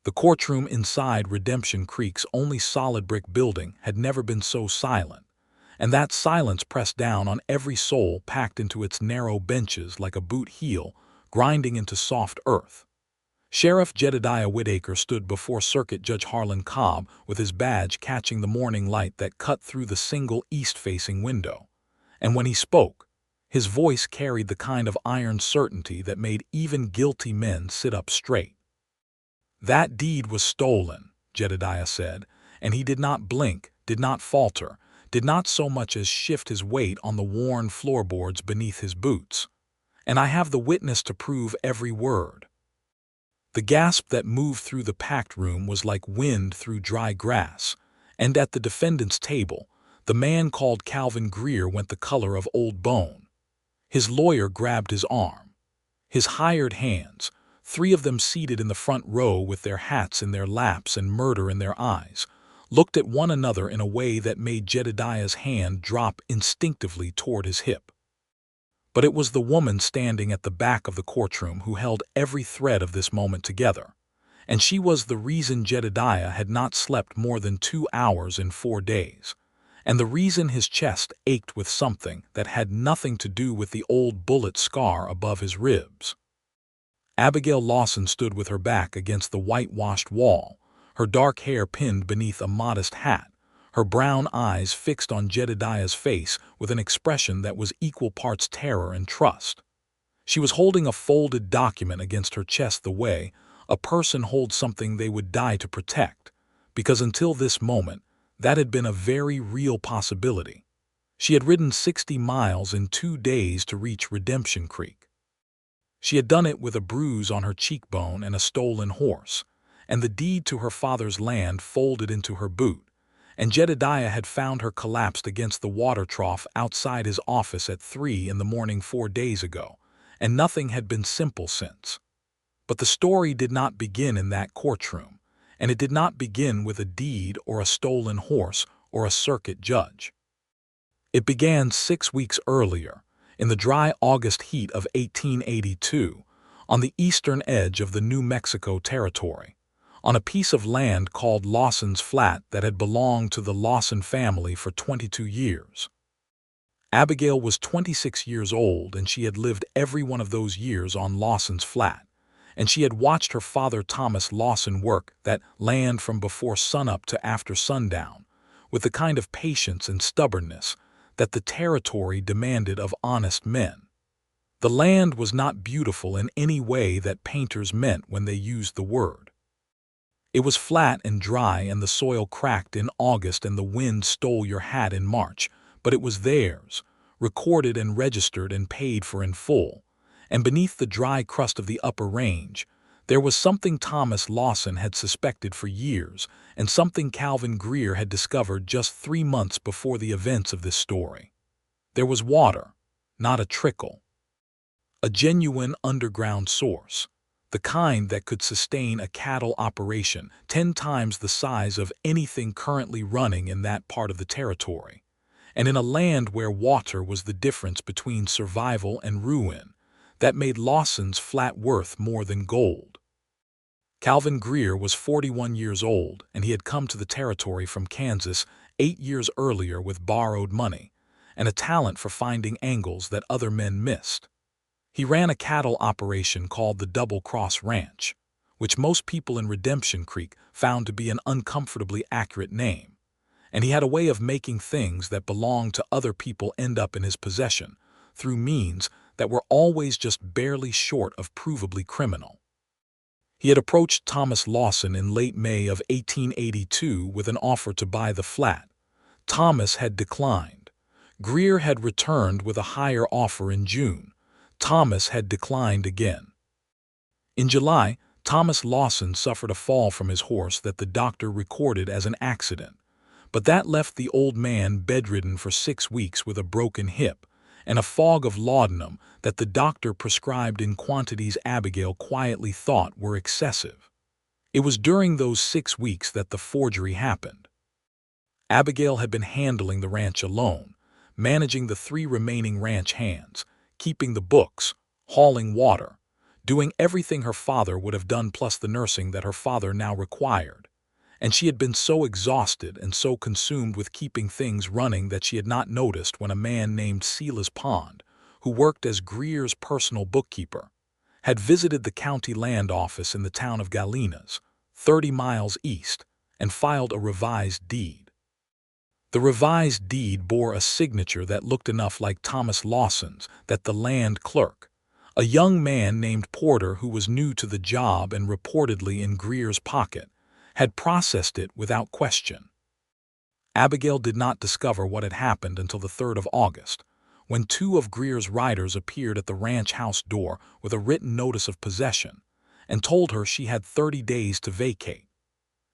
The courtroom inside Redemption Creek's only solid brick building had never been so silent, and that silence pressed down on every soul packed into its narrow benches like a boot heel grinding into soft earth. Sheriff Jedediah Whitaker stood before Circuit Judge Harlan Cobb with his badge catching the morning light that cut through the single east-facing window. And when he spoke, his voice carried the kind of iron certainty that made even guilty men sit up straight. "That deed was stolen," Jedediah said, and he did not blink, did not falter, did not so much as shift his weight on the worn floorboards beneath his boots. "And I have the witness to prove every word." The gasp that moved through the packed room was like wind through dry grass, and at the defendant's table, the man called Calvin Greer went the color of old bone. His lawyer grabbed his arm. His hired hands, 3 of them seated in the front row with their hats in their laps and murder in their eyes, looked at one another in a way that made Jedediah's hand drop instinctively toward his hip. But it was the woman standing at the back of the courtroom who held every thread of this moment together, and she was the reason Jedediah had not slept more than 2 hours in 4 days, and the reason his chest ached with something that had nothing to do with the old bullet scar above his ribs. Abigail Lawson stood with her back against the whitewashed wall, her dark hair pinned beneath a modest hat, her brown eyes fixed on Jedediah's face with an expression that was equal parts terror and trust. She was holding a folded document against her chest the way a person holds something they would die to protect, because until this moment, that had been a very real possibility. She had ridden 60 miles in 2 days to reach Redemption Creek. She had done it with a bruise on her cheekbone and a stolen horse, and the deed to her father's land folded into her boot, and Jedediah had found her collapsed against the water trough outside his office at 3 in the morning 4 days ago, and nothing had been simple since. But the story did not begin in that courtroom, and it did not begin with a deed or a stolen horse or a circuit judge. It began 6 weeks earlier, in the dry August heat of 1882, on the eastern edge of the New Mexico Territory, on a piece of land called Lawson's Flat that had belonged to the Lawson family for 22 years. Abigail was 26 years old, and she had lived every one of those years on Lawson's Flat, and she had watched her father Thomas Lawson work that land from before sunup to after sundown, with the kind of patience and stubbornness that the territory demanded of honest men. The land was not beautiful in any way that painters meant when they used the word. It was flat and dry, and the soil cracked in August and the wind stole your hat in March, but it was theirs, recorded and registered and paid for in full, and beneath the dry crust of the upper range, there was something Thomas Lawson had suspected for years and something Calvin Greer had discovered just 3 months before the events of this story. There was water, not a trickle. A genuine underground source, the kind that could sustain a cattle operation 10 times the size of anything currently running in that part of the territory, and in a land where water was the difference between survival and ruin, that made Lawson's Flat worth more than gold. Calvin Greer was 41 years old, and he had come to the territory from Kansas 8 years earlier with borrowed money and a talent for finding angles that other men missed. He ran a cattle operation called the Double Cross Ranch, which most people in Redemption Creek found to be an uncomfortably accurate name, and he had a way of making things that belonged to other people end up in his possession through means that were always just barely short of provably criminal. He had approached Thomas Lawson in late May of 1882 with an offer to buy the flat. Thomas had declined. Greer had returned with a higher offer in June. Thomas had declined again. In July, Thomas Lawson suffered a fall from his horse that the doctor recorded as an accident, but that left the old man bedridden for 6 weeks with a broken hip and a fog of laudanum that the doctor prescribed in quantities Abigail quietly thought were excessive. It was during those 6 weeks that the forgery happened. Abigail had been handling the ranch alone, managing the 3 remaining ranch hands, keeping the books, hauling water, doing everything her father would have done plus the nursing that her father now required. And she had been so exhausted and so consumed with keeping things running that she had not noticed when a man named Silas Pond, who worked as Greer's personal bookkeeper, had visited the county land office in the town of Galenas, 30 miles east, and filed a revised deed. The revised deed bore a signature that looked enough like Thomas Lawson's that the land clerk, a young man named Porter who was new to the job and reportedly in Greer's pocket, had processed it without question. Abigail did not discover what had happened until the 3rd of August, when 2 of Greer's riders appeared at the ranch house door with a written notice of possession and told her she had 30 days to vacate.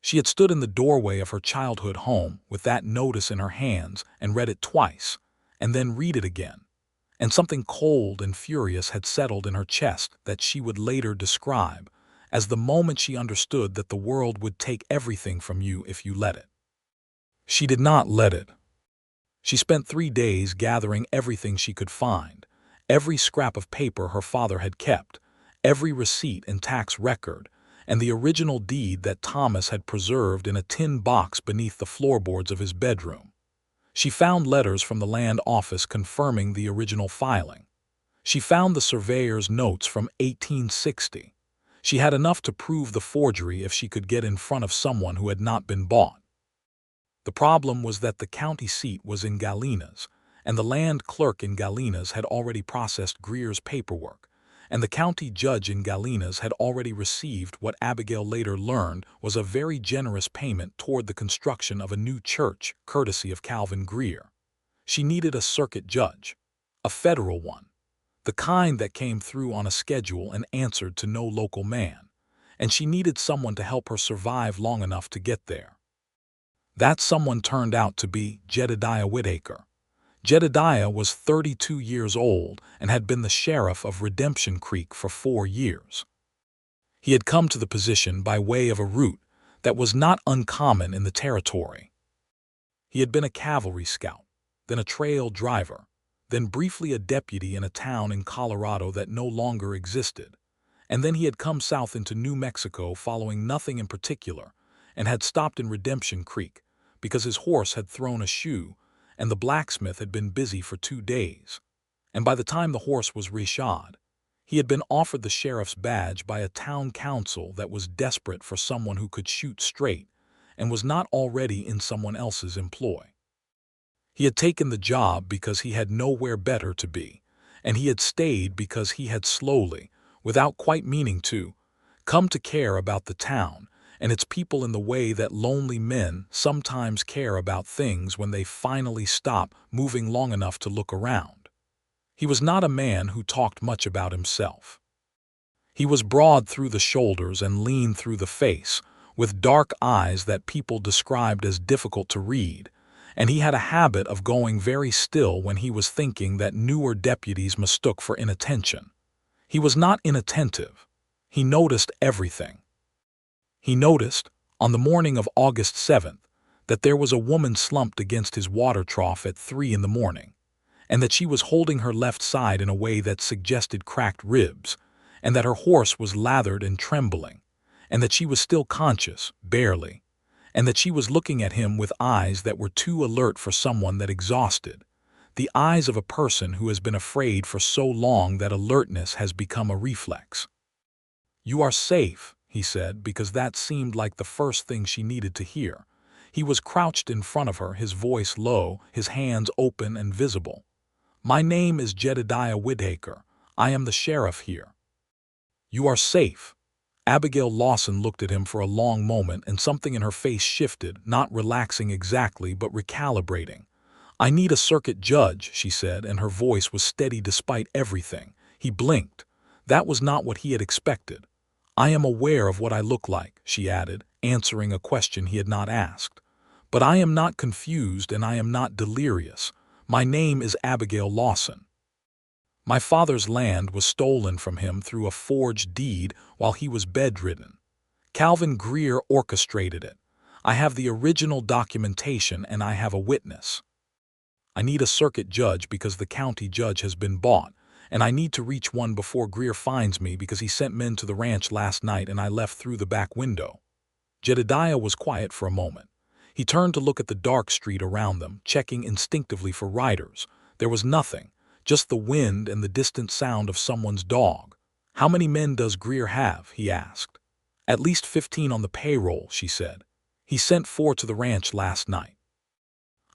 She had stood in the doorway of her childhood home with that notice in her hands and read it twice, and then read it again, and something cold and furious had settled in her chest that she would later describe as the moment she understood that the world would take everything from you if you let it. She did not let it. She spent 3 days gathering everything she could find, every scrap of paper her father had kept, every receipt and tax record, and the original deed that Thomas had preserved in a tin box beneath the floorboards of his bedroom. She found letters from the land office confirming the original filing. She found the surveyor's notes from 1860. She had enough to prove the forgery if she could get in front of someone who had not been bought. The problem was that the county seat was in Galenas, and the land clerk in Galenas had already processed Greer's paperwork, and the county judge in Galenas had already received what Abigail later learned was a very generous payment toward the construction of a new church, courtesy of Calvin Greer. She needed a circuit judge, a federal one, the kind that came through on a schedule and answered to no local man, and she needed someone to help her survive long enough to get there. That someone turned out to be Jedediah Whitaker. Jedediah was 32 years old and had been the sheriff of Redemption Creek for 4 years. He had come to the position by way of a route that was not uncommon in the territory. He had been a cavalry scout, then a trail driver, then briefly a deputy in a town in Colorado that no longer existed, and then he had come south into New Mexico following nothing in particular and had stopped in Redemption Creek because his horse had thrown a shoe and the blacksmith had been busy for 2 days. And by the time the horse was reshod, he had been offered the sheriff's badge by a town council that was desperate for someone who could shoot straight and was not already in someone else's employ. He had taken the job because he had nowhere better to be, and he had stayed because he had slowly, without quite meaning to, come to care about the town and its people in the way that lonely men sometimes care about things when they finally stop moving long enough to look around. He was not a man who talked much about himself. He was broad through the shoulders and lean through the face, with dark eyes that people described as difficult to read, and he had a habit of going very still when he was thinking that newer deputies mistook for inattention. He was not inattentive. He noticed everything. He noticed, on the morning of August 7th, that there was a woman slumped against his water trough at 3 in the morning, and that she was holding her left side in a way that suggested cracked ribs, and that her horse was lathered and trembling, and that she was still conscious, barely, and that she was looking at him with eyes that were too alert for someone that exhausted, the eyes of a person who has been afraid for so long that alertness has become a reflex. "You are safe," he said, because that seemed like the first thing she needed to hear. He was crouched in front of her, his voice low, his hands open and visible. "My name is Jedediah Whitaker. I am the sheriff here." "You are safe." Abigail Lawson looked at him for a long moment, and something in her face shifted, not relaxing exactly, but recalibrating. "I need a circuit judge," she said, and her voice was steady despite everything. He blinked. That was not what he had expected. "I am aware of what I look like," she added, answering a question he had not asked. "But I am not confused and I am not delirious. My name is Abigail Lawson. My father's land was stolen from him through a forged deed while he was bedridden. Calvin Greer orchestrated it. I have the original documentation and I have a witness. I need a circuit judge because the county judge has been bought, and I need to reach one before Greer finds me because he sent men to the ranch last night and I left through the back window." Jedediah was quiet for a moment. He turned to look at the dark street around them, checking instinctively for riders. There was nothing, just the wind and the distant sound of someone's dog. "How many men does Greer have?" he asked. "At least 15 on the payroll," she said. "He sent 4 to the ranch last night."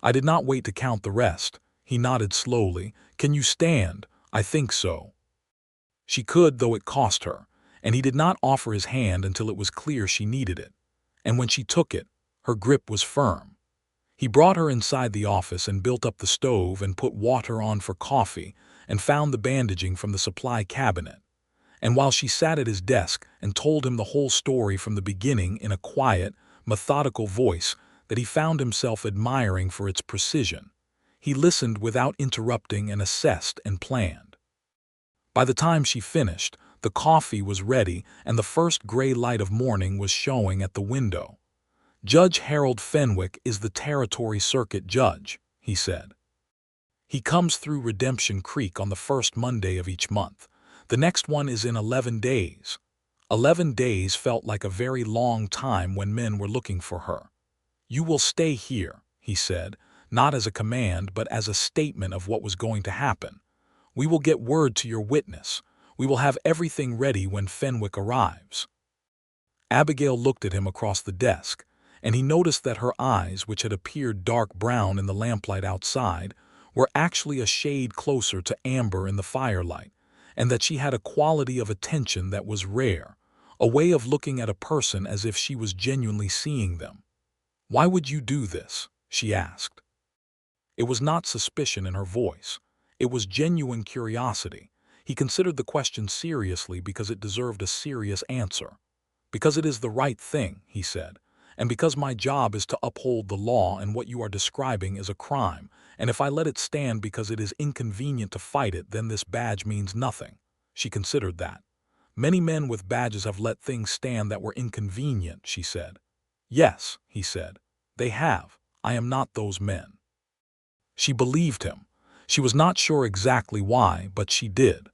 "I did not wait to count the rest." He nodded slowly. "Can you stand?" "I think so." She could, though it cost her, and he did not offer his hand until it was clear she needed it. And when she took it, her grip was firm. He brought her inside the office and built up the stove and put water on for coffee and found the bandaging from the supply cabinet. And while she sat at his desk and told him the whole story from the beginning in a quiet, methodical voice that he found himself admiring for its precision, he listened without interrupting and assessed and planned. By the time she finished, the coffee was ready and the first gray light of morning was showing at the window. "Judge Harold Fenwick is the Territory Circuit Judge," he said. "He comes through Redemption Creek on the first Monday of each month. The next one is in 11 days. 11 days felt like a very long time when men were looking for her. "You will stay here," he said, not as a command but as a statement of what was going to happen. "We will get word to your witness. We will have everything ready when Fenwick arrives." Abigail looked at him across the desk, and he noticed that her eyes, which had appeared dark brown in the lamplight outside, were actually a shade closer to amber in the firelight, and that she had a quality of attention that was rare, a way of looking at a person as if she was genuinely seeing them. "Why would you do this?" she asked. It was not suspicion in her voice. It was genuine curiosity. He considered the question seriously because it deserved a serious answer. "Because it is the right thing," he said, "and because my job is to uphold the law and what you are describing is a crime, and if I let it stand because it is inconvenient to fight it, then this badge means nothing." She considered that. "Many men with badges have let things stand that were inconvenient," she said. "Yes," he said, "they have. I am not those men." She believed him. She was not sure exactly why, but she did.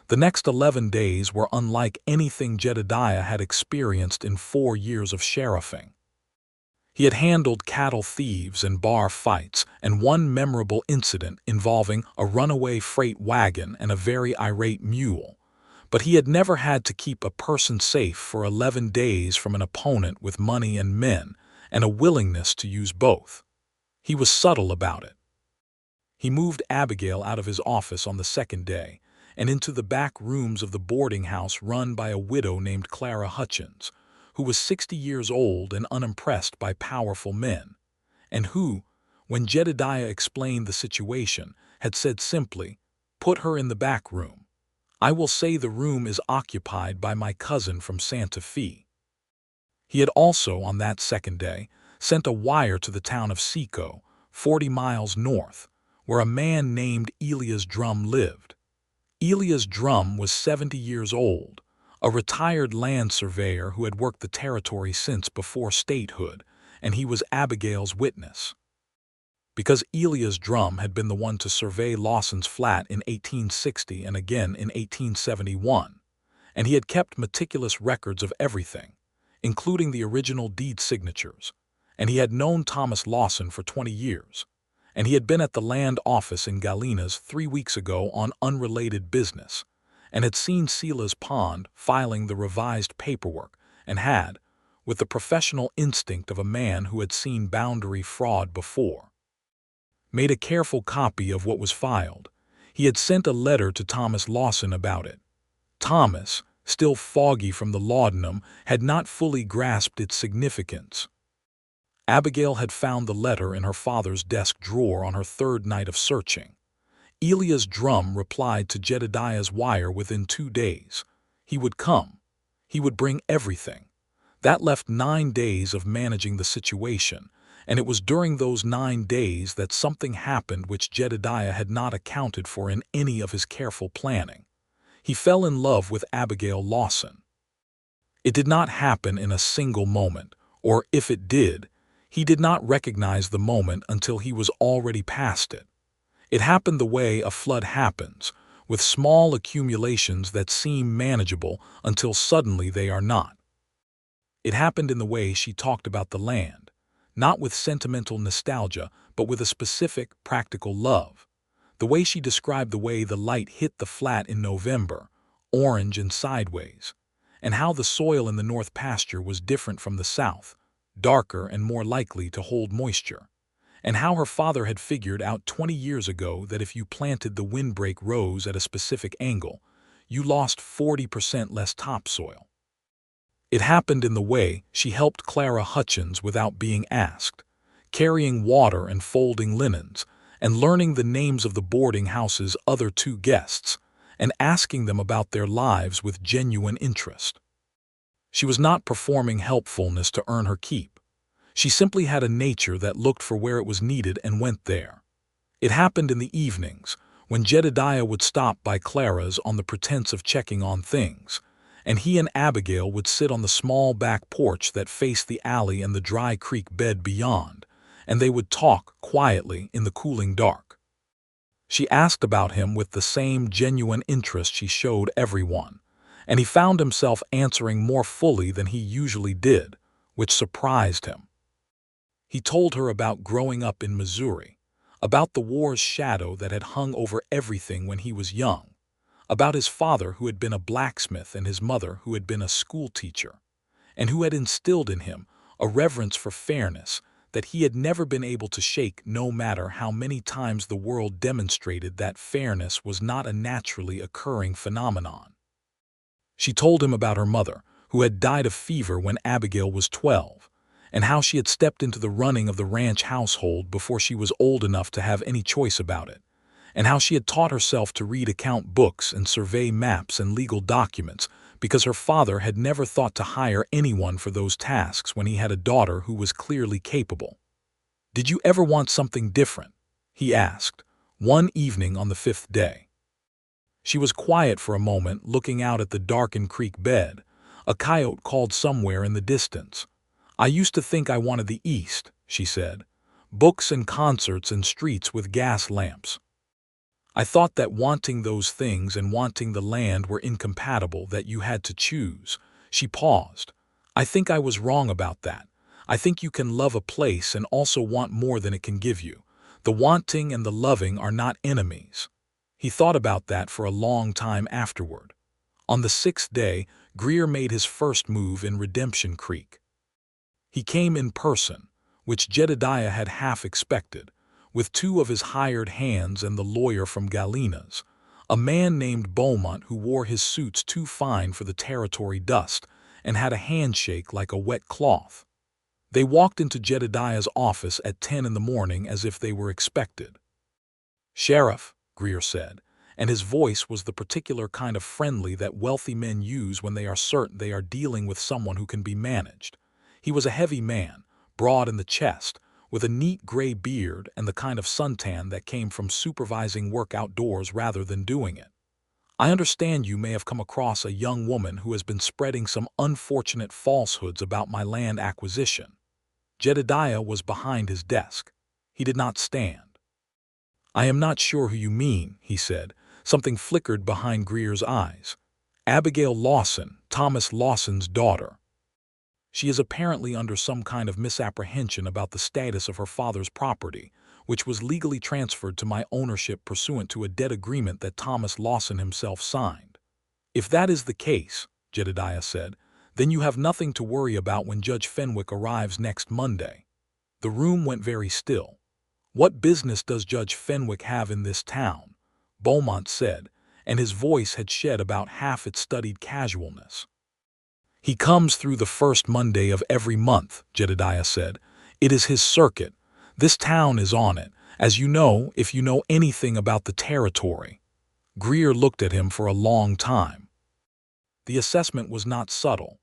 The next 11 days were unlike anything Jedediah had experienced in 4 years of sheriffing. He had handled cattle thieves and bar fights, and one memorable incident involving a runaway freight wagon and a very irate mule. But he had never had to keep a person safe for 11 days from an opponent with money and men, and a willingness to use both. He was subtle about it. He moved Abigail out of his office on the second day, and into the back rooms of the boarding house run by a widow named Clara Hutchins, who was 60 years old and unimpressed by powerful men, and who, when Jedediah explained the situation, had said simply, "Put her in the back room. I will say the room is occupied by my cousin from Santa Fe." He had also, on that second day, sent a wire to the town of Seco, 40 miles north, where a man named Elias Drum lived. Elias Drum was 70 years old, a retired land surveyor who had worked the territory since before statehood, and he was Abigail's witness. Because Elias Drum had been the one to survey Lawson's flat in 1860 and again in 1871, and he had kept meticulous records of everything, including the original deed signatures, and he had known Thomas Lawson for 20 years, and he had been at the land office in Galena's 3 weeks ago on unrelated business, and had seen Sela's pond filing the revised paperwork, and had, with the professional instinct of a man who had seen boundary fraud before, made a careful copy of what was filed. He had sent a letter to Thomas Lawson about it. Thomas, still foggy from the laudanum, had not fully grasped its significance. Abigail had found the letter in her father's desk drawer on her third night of searching. Elias Drum replied to Jedediah's wire within 2 days. He would come. He would bring everything. That left 9 days of managing the situation, and it was during those 9 days that something happened which Jedediah had not accounted for in any of his careful planning. He fell in love with Abigail Lawson. It did not happen in a single moment, or if it did, he did not recognize the moment until he was already past it. It happened the way a flood happens, with small accumulations that seem manageable until suddenly they are not. It happened in the way she talked about the land, not with sentimental nostalgia, but with a specific, practical love. The way she described the way the light hit the flat in November, orange and sideways, and how the soil in the north pasture was different from the south, darker and more likely to hold moisture, and how her father had figured out 20 years ago that if you planted the windbreak rows at a specific angle, you lost 40% less topsoil. It happened in the way she helped Clara Hutchins without being asked, carrying water and folding linens, and learning the names of the boarding house's other two guests, and asking them about their lives with genuine interest. She was not performing helpfulness to earn her keep. She simply had a nature that looked for where it was needed and went there. It happened in the evenings, when Jedediah would stop by Clara's on the pretense of checking on things, and he and Abigail would sit on the small back porch that faced the alley and the dry creek bed beyond, and they would talk quietly in the cooling dark. She asked about him with the same genuine interest she showed everyone, and he found himself answering more fully than he usually did, which surprised him. He told her about growing up in Missouri, about the war's shadow that had hung over everything when he was young, about his father who had been a blacksmith and his mother who had been a school teacher, and who had instilled in him a reverence for fairness that he had never been able to shake, no matter how many times the world demonstrated that fairness was not a naturally occurring phenomenon. She told him about her mother, who had died of fever when Abigail was 12, and how she had stepped into the running of the ranch household before she was old enough to have any choice about it, and how she had taught herself to read account books and survey maps and legal documents because her father had never thought to hire anyone for those tasks when he had a daughter who was clearly capable. "Did you ever want something different?" he asked, one evening on the 5th day. She was quiet for a moment, looking out at the darkened creek bed. A coyote called somewhere in the distance. "I used to think I wanted the East," she said. "Books and concerts and streets with gas lamps. I thought that wanting those things and wanting the land were incompatible, that you had to choose." She paused. "I think I was wrong about that. I think you can love a place and also want more than it can give you. The wanting and the loving are not enemies." He thought about that for a long time afterward. On the 6th day, Greer made his first move in Redemption Creek. He came in person, which Jedediah had half expected, with two of his hired hands and the lawyer from Galina's, a man named Beaumont who wore his suits too fine for the territory dust and had a handshake like a wet cloth. They walked into Jedediah's office at 10 in the morning as if they were expected. "Sheriff," Greer said, and his voice was the particular kind of friendly that wealthy men use when they are certain they are dealing with someone who can be managed. He was a heavy man, broad in the chest, with a neat gray beard and the kind of suntan that came from supervising work outdoors rather than doing it. "I understand you may have come across a young woman who has been spreading some unfortunate falsehoods about my land acquisition." Jedediah was behind his desk. He did not stand. "I am not sure who you mean," he said. Something flickered behind Greer's eyes. "Abigail Lawson, Thomas Lawson's daughter. She is apparently under some kind of misapprehension about the status of her father's property, which was legally transferred to my ownership pursuant to a deed agreement that Thomas Lawson himself signed." "If that is the case," Jedediah said, "then you have nothing to worry about when Judge Fenwick arrives next Monday." The room went very still. "What business does Judge Fenwick have in this town?" Beaumont said, and his voice had shed about half its studied casualness. "He comes through the first Monday of every month," Jedediah said. "It is his circuit. This town is on it, as you know if you know anything about the territory." Greer looked at him for a long time. The assessment was not subtle.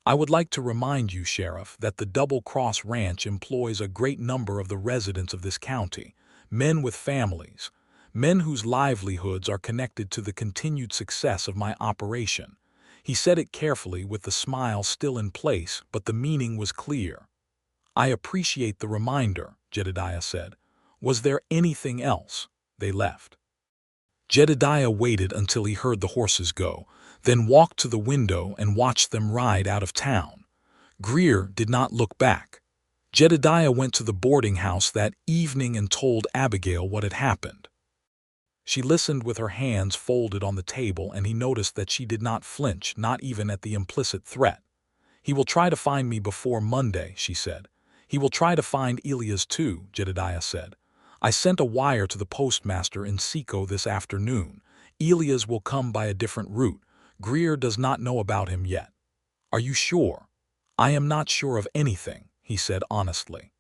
"I would like to remind you, Sheriff, that the Double Cross Ranch employs a great number of the residents of this county, men with families, men whose livelihoods are connected to the continued success of my operation." He said it carefully with the smile still in place, but the meaning was clear. "I appreciate the reminder," Jedediah said. "Was there anything else?" They left. Jedediah waited until he heard the horses go, then walked to the window and watched them ride out of town. Greer did not look back. Jedediah went to the boarding house that evening and told Abigail what had happened. She listened with her hands folded on the table, and he noticed that she did not flinch, not even at the implicit threat. "He will try to find me before Monday," she said. "He will try to find Elias too," Jedediah said. "I sent a wire to the postmaster in Seco this afternoon. Elias will come by a different route. Greer does not know about him yet." "Are you sure?" "I am not sure of anything," he said honestly.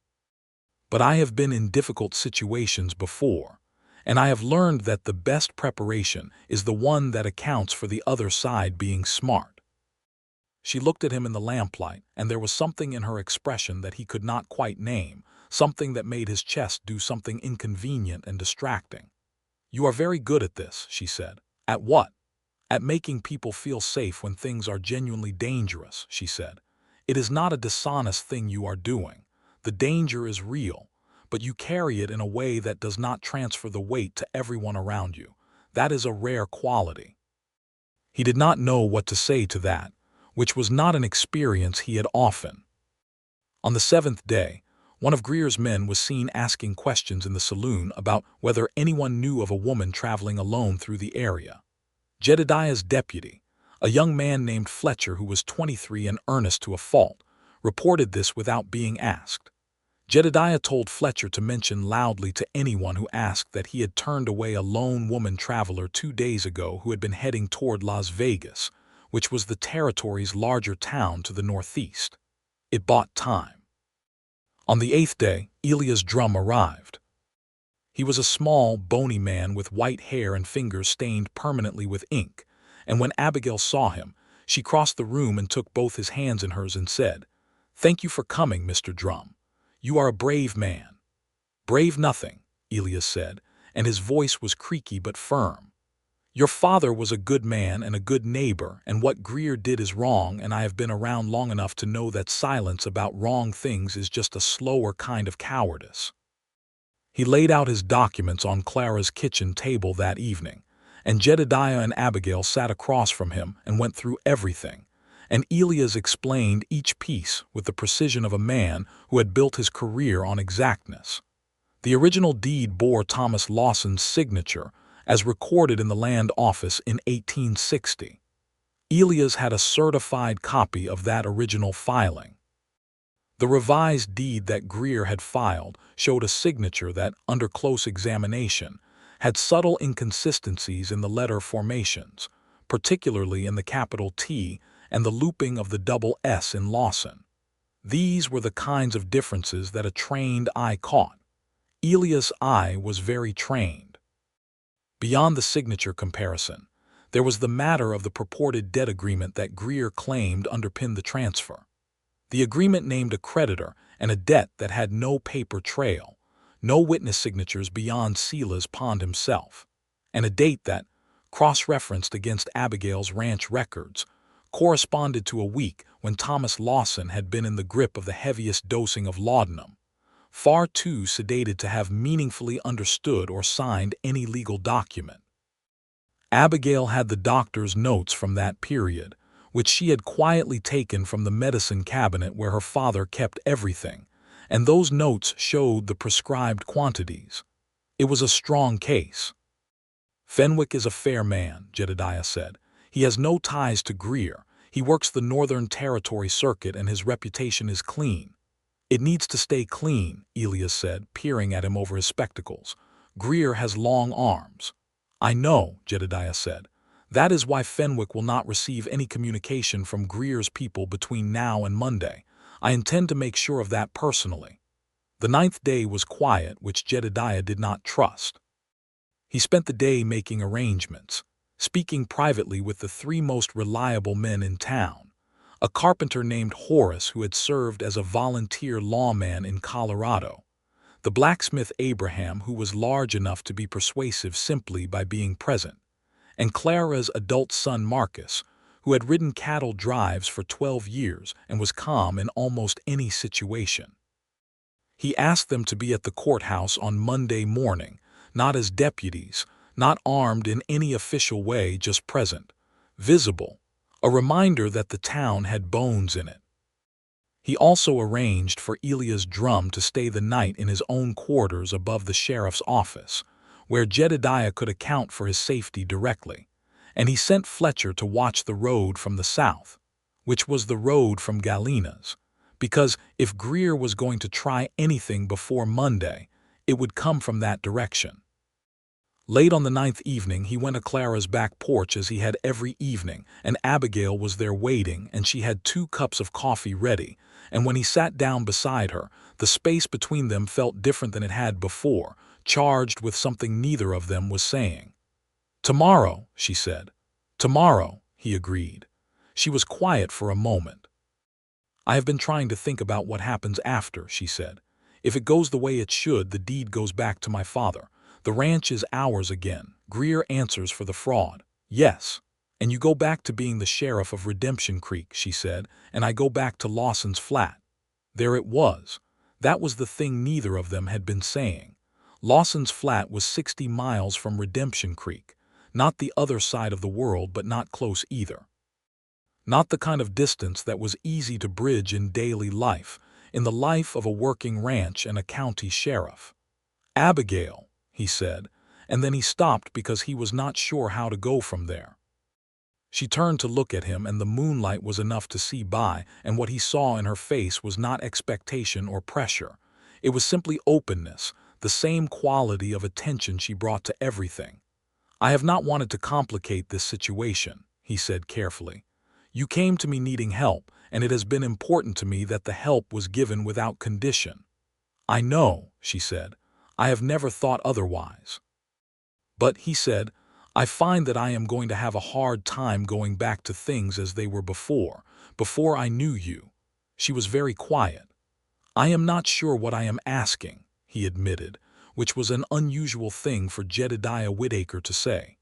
"But I have been in difficult situations before, and I have learned that the best preparation is the one that accounts for the other side being smart." She looked at him in the lamplight, and there was something in her expression that he could not quite name, something that made his chest do something inconvenient and distracting. "You are very good at this," she said. "At what?" "At making people feel safe when things are genuinely dangerous," she said. "It is not a dishonest thing you are doing. The danger is real, but you carry it in a way that does not transfer the weight to everyone around you. That is a rare quality." He did not know what to say to that, which was not an experience he had often. On the seventh day, one of Greer's men was seen asking questions in the saloon about whether anyone knew of a woman traveling alone through the area. Jedediah's deputy, a young man named Fletcher who was 23 and earnest to a fault, reported this without being asked. Jedediah told Fletcher to mention loudly to anyone who asked that he had turned away a lone woman traveler 2 days ago who had been heading toward Las Vegas, which was the territory's larger town to the northeast. It bought time. On the 8th day, Elias Drum arrived. He was a small, bony man with white hair and fingers stained permanently with ink, and when Abigail saw him, she crossed the room and took both his hands in hers and said, "Thank you for coming, Mr. Drum. You are a brave man." "Brave nothing," Elias said, and his voice was creaky but firm. "Your father was a good man and a good neighbor, and what Greer did is wrong, and I have been around long enough to know that silence about wrong things is just a slower kind of cowardice." He laid out his documents on Clara's kitchen table that evening, and Jedediah and Abigail sat across from him and went through everything, and Elias explained each piece with the precision of a man who had built his career on exactness. The original deed bore Thomas Lawson's signature, as recorded in the land office in 1860. Elias had a certified copy of that original filing. The revised deed that Greer had filed showed a signature that, under close examination, had subtle inconsistencies in the letter formations, particularly in the capital T and the looping of the double S in Lawson. These were the kinds of differences that a trained eye caught. Elias' eye was very trained. Beyond the signature comparison, there was the matter of the purported debt agreement that Greer claimed underpinned the transfer. The agreement named a creditor and a debt that had no paper trail, no witness signatures beyond Silas Pond himself, and a date that, cross-referenced against Abigail's ranch records, corresponded to a week when Thomas Lawson had been in the grip of the heaviest dosing of laudanum, far too sedated to have meaningfully understood or signed any legal document. Abigail had the doctor's notes from that period, which she had quietly taken from the medicine cabinet where her father kept everything, and those notes showed the prescribed quantities. It was a strong case. "Fenwick is a fair man," Jedediah said. "He has no ties to Greer. He works the Northern Territory circuit and his reputation is clean." "It needs to stay clean," Elias said, peering at him over his spectacles. "Greer has long arms." "I know," Jedediah said. "That is why Fenwick will not receive any communication from Greer's people between now and Monday. I intend to make sure of that personally." The 9th day was quiet, which Jedediah did not trust. He spent the day making arrangements, speaking privately with the 3 most reliable men in town: a carpenter named Horace who had served as a volunteer lawman in Colorado, the blacksmith Abraham who was large enough to be persuasive simply by being present, and Clara's adult son Marcus, who had ridden cattle drives for 12 years and was calm in almost any situation. He asked them to be at the courthouse on Monday morning, not as deputies, not armed in any official way, just present, visible, a reminder that the town had bones in it. He also arranged for Elia's drum to stay the night in his own quarters above the sheriff's office, where Jedediah could account for his safety directly, and he sent Fletcher to watch the road from the south, which was the road from Galina's, because if Greer was going to try anything before Monday, it would come from that direction. Late on the 9th evening, he went to Clara's back porch as he had every evening, and Abigail was there waiting, and she had 2 cups of coffee ready, and when he sat down beside her, the space between them felt different than it had before, charged with something neither of them was saying. "Tomorrow," she said. "Tomorrow," he agreed. She was quiet for a moment. "I have been trying to think about what happens after," she said. "If it goes the way it should, the deed goes back to my father. The ranch is ours again. Greer answers for the fraud. Yes. And you go back to being the sheriff of Redemption Creek," she said, "and I go back to Lawson's flat." There it was. That was the thing neither of them had been saying. Lawson's flat was 60 miles from Redemption Creek, not the other side of the world, but not close either. Not the kind of distance that was easy to bridge in daily life, in the life of a working ranch and a county sheriff. "Abigail," he said, and then he stopped because he was not sure how to go from there. She turned to look at him, and the moonlight was enough to see by, and what he saw in her face was not expectation or pressure. It was simply openness, the same quality of attention she brought to everything. "I have not wanted to complicate this situation," he said carefully. "You came to me needing help, and it has been important to me that the help was given without condition." "I know," she said. "I have never thought otherwise." "But," he said, "I find that I am going to have a hard time going back to things as they were before I knew you." She was very quiet. "I am not sure what I am asking," he admitted, which was an unusual thing for Jedediah Whitaker to say.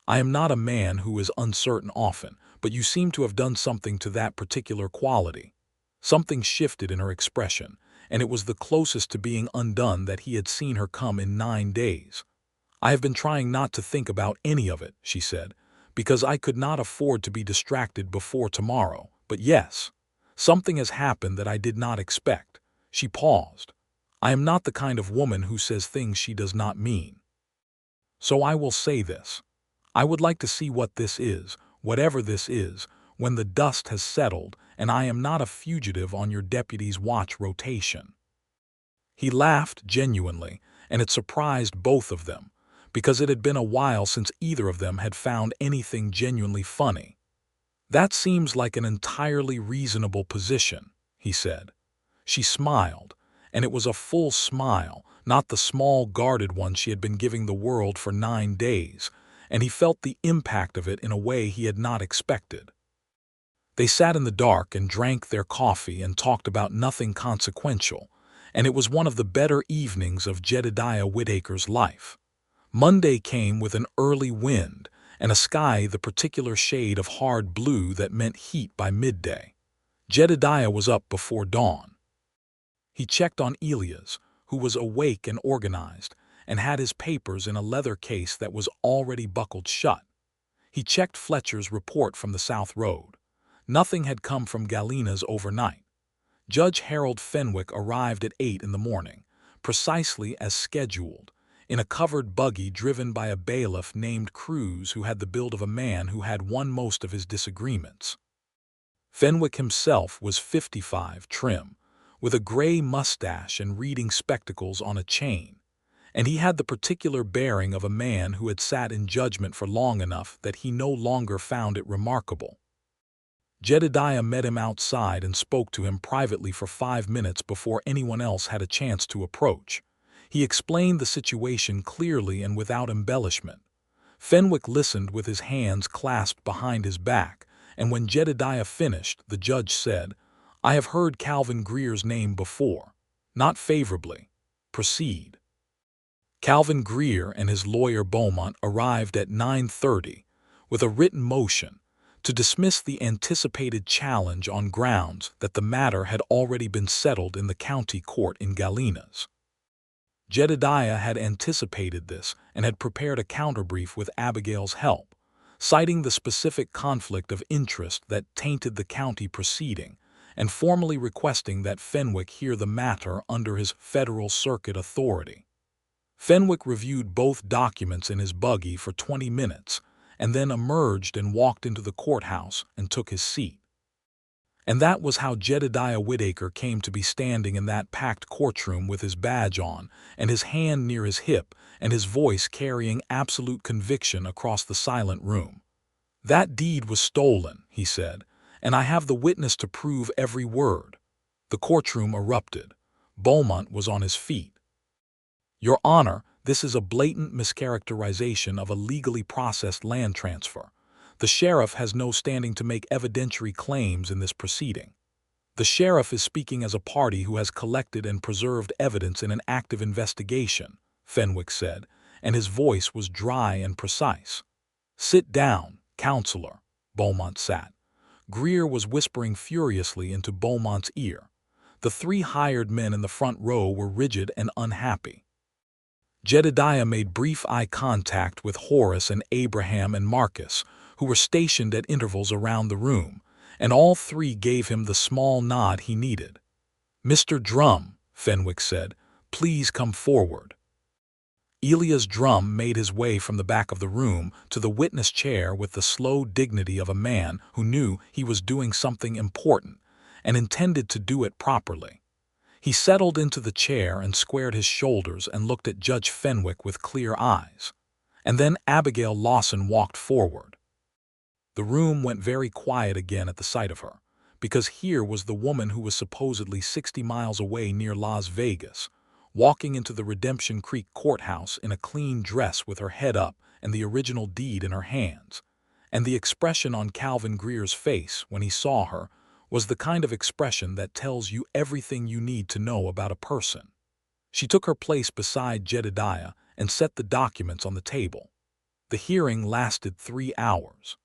"I am not a man who is uncertain often, but you seem to have done something to that particular quality." Something shifted in her expression, and it was the closest to being undone that he had seen her come in 9 days. "I have been trying not to think about any of it," she said, "because I could not afford to be distracted before tomorrow. But yes, something has happened that I did not expect." She paused. "I am not the kind of woman who says things she does not mean. So I will say this. I would like to see what this is, whatever this is, when the dust has settled and I am not a fugitive on your deputy's watch rotation." He laughed genuinely, and it surprised both of them, because it had been a while since either of them had found anything genuinely funny. "That seems like an entirely reasonable position," he said. She smiled, and it was a full smile, not the small guarded one she had been giving the world for 9 days, and he felt the impact of it in a way he had not expected. They sat in the dark and drank their coffee and talked about nothing consequential, and it was one of the better evenings of Jedediah Whitaker's life. Monday came with an early wind and a sky the particular shade of hard blue that meant heat by midday. Jedediah was up before dawn. He checked on Elias, who was awake and organized, and had his papers in a leather case that was already buckled shut. He checked Fletcher's report from the South Road. Nothing had come from Galina's overnight. Judge Harold Fenwick arrived at 8 in the morning, precisely as scheduled, in a covered buggy driven by a bailiff named Cruz, who had the build of a man who had won most of his disagreements. Fenwick himself was 55, trim, with a gray mustache and reading spectacles on a chain, and he had the particular bearing of a man who had sat in judgment for long enough that he no longer found it remarkable. Jedediah met him outside and spoke to him privately for 5 minutes before anyone else had a chance to approach. He explained the situation clearly and without embellishment. Fenwick listened with his hands clasped behind his back, and when Jedediah finished, the judge said, "I have heard Calvin Greer's name before. Not favorably. Proceed." Calvin Greer and his lawyer Beaumont arrived at 9:30 with a written motion to dismiss the anticipated challenge on grounds that the matter had already been settled in the county court in Galina's. Jedediah had anticipated this and had prepared a counterbrief with Abigail's help, citing the specific conflict of interest that tainted the county proceeding and formally requesting that Fenwick hear the matter under his Federal Circuit authority. Fenwick reviewed both documents in his buggy for 20 minutes and then emerged and walked into the courthouse and took his seat. And that was how Jedediah Whitaker came to be standing in that packed courtroom with his badge on and his hand near his hip and his voice carrying absolute conviction across the silent room. "That deed was stolen," he said, "and I have the witness to prove every word." The courtroom erupted. Beaumont was on his feet. "Your Honor, this is a blatant mischaracterization of a legally processed land transfer. The sheriff has no standing to make evidentiary claims in this proceeding. The sheriff is speaking as a party who has collected and preserved evidence in an active investigation," Fenwick said, and his voice was dry and precise. "Sit down, Counselor." Beaumont sat. Greer was whispering furiously into Beaumont's ear. The three hired men in the front row were rigid and unhappy. Jedediah made brief eye contact with Horace and Abraham and Marcus, who were stationed at intervals around the room, and all three gave him the small nod he needed. "Mr. Drum," Fenwick said, "please come forward." Elias Drum made his way from the back of the room to the witness chair with the slow dignity of a man who knew he was doing something important and intended to do it properly. He settled into the chair and squared his shoulders and looked at Judge Fenwick with clear eyes. And then Abigail Lawson walked forward. The room went very quiet again at the sight of her, because here was the woman who was supposedly 60 miles away near Las Vegas, walking into the Redemption Creek courthouse in a clean dress with her head up and the original deed in her hands. And the expression on Calvin Greer's face when he saw her was the kind of expression that tells you everything you need to know about a person. She took her place beside Jedediah and set the documents on the table. The hearing lasted 3 hours.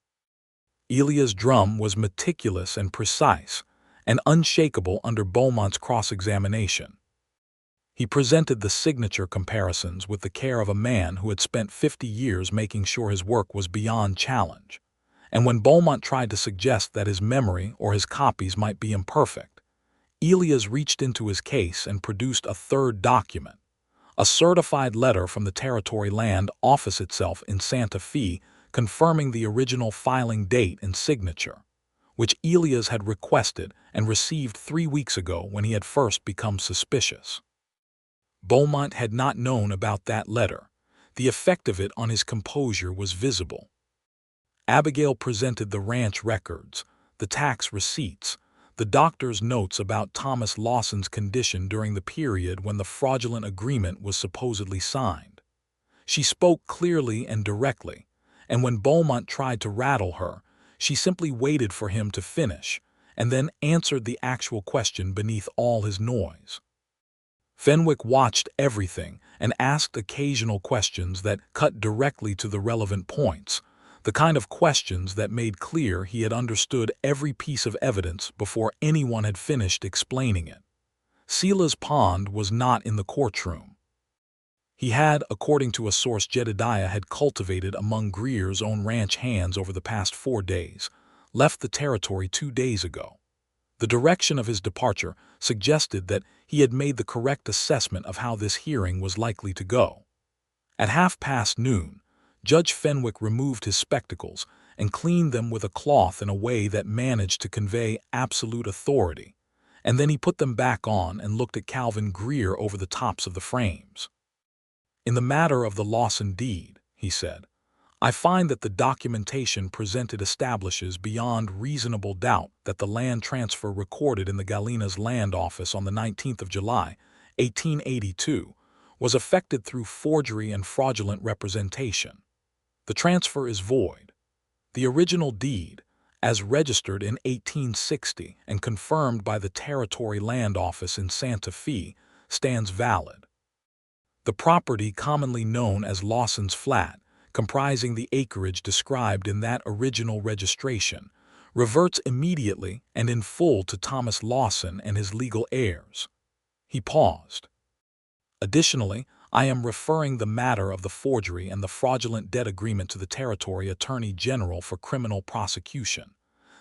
Elias Drum was meticulous and precise, and unshakable under Beaumont's cross-examination. He presented the signature comparisons with the care of a man who had spent 50 years making sure his work was beyond challenge. And when Beaumont tried to suggest that his memory or his copies might be imperfect, Elias reached into his case and produced a third document, a certified letter from the Territory Land Office itself in Santa Fe confirming the original filing date and signature, which Elias had requested and received 3 weeks ago when he had first become suspicious. Beaumont had not known about that letter. The effect of it on his composure was visible. Abigail presented the ranch records, the tax receipts, the doctor's notes about Thomas Lawson's condition during the period when the fraudulent agreement was supposedly signed. She spoke clearly and directly, and when Beaumont tried to rattle her, she simply waited for him to finish and then answered the actual question beneath all his noise. Fenwick watched everything and asked occasional questions that cut directly to the relevant points, the kind of questions that made clear he had understood every piece of evidence before anyone had finished explaining it. Sila's Pond was not in the courtroom. He had, according to a source Jedediah had cultivated among Greer's own ranch hands over the past 4 days, left the territory 2 days ago. The direction of his departure suggested that he had made the correct assessment of how this hearing was likely to go. At 12:30, Judge Fenwick removed his spectacles and cleaned them with a cloth in a way that managed to convey absolute authority, and then he put them back on and looked at Calvin Greer over the tops of the frames. "In the matter of the Lawson deed," he said, "I find that the documentation presented establishes beyond reasonable doubt that the land transfer recorded in the Galena's land office on the 19th of July, 1882, was effected through forgery and fraudulent representation. The transfer is void. The original deed, as registered in 1860 and confirmed by the Territory Land Office in Santa Fe, stands valid. The property commonly known as Lawson's Flat, comprising the acreage described in that original registration, reverts immediately and in full to Thomas Lawson and his legal heirs." He paused. Additionally, I am referring the matter of the forgery and the fraudulent debt agreement to the Territory Attorney General for criminal prosecution.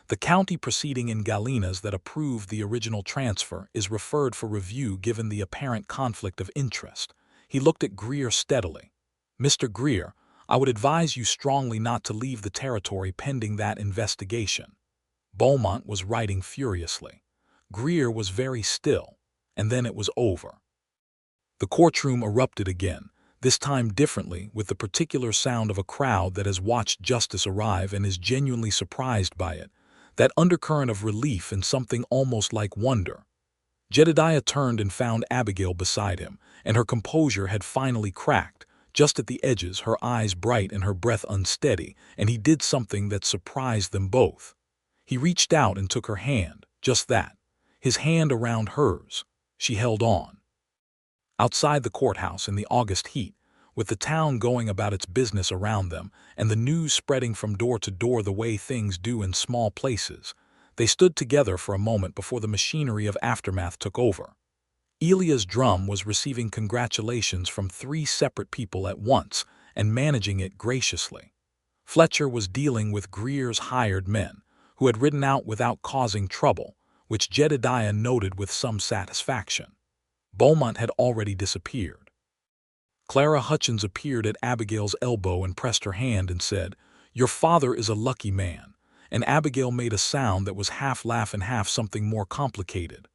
The county proceeding in Galenas that approved the original transfer is referred for review given the apparent conflict of interest. He looked at Greer steadily. Mr. Greer, I would advise you strongly not to leave the territory pending that investigation. Beaumont was writing furiously. Greer was very still, and then it was over. The courtroom erupted again, this time differently, with the particular sound of a crowd that has watched justice arrive and is genuinely surprised by it, that undercurrent of relief and something almost like wonder. Jedediah turned and found Abigail beside him, and her composure had finally cracked, just at the edges, her eyes bright and her breath unsteady, and he did something that surprised them both. He reached out and took her hand, just that, his hand around hers. She held on. Outside the courthouse in the August heat, with the town going about its business around them and the news spreading from door to door the way things do in small places, they stood together for a moment before the machinery of aftermath took over. Elia's drum was receiving congratulations from 3 separate people at once and managing it graciously. Fletcher was dealing with Greer's hired men, who had ridden out without causing trouble, which Jedediah noted with some satisfaction. Beaumont had already disappeared. Clara Hutchins appeared at Abigail's elbow and pressed her hand and said, "Your father is a lucky man," and Abigail made a sound that was half laugh and half something more complicated.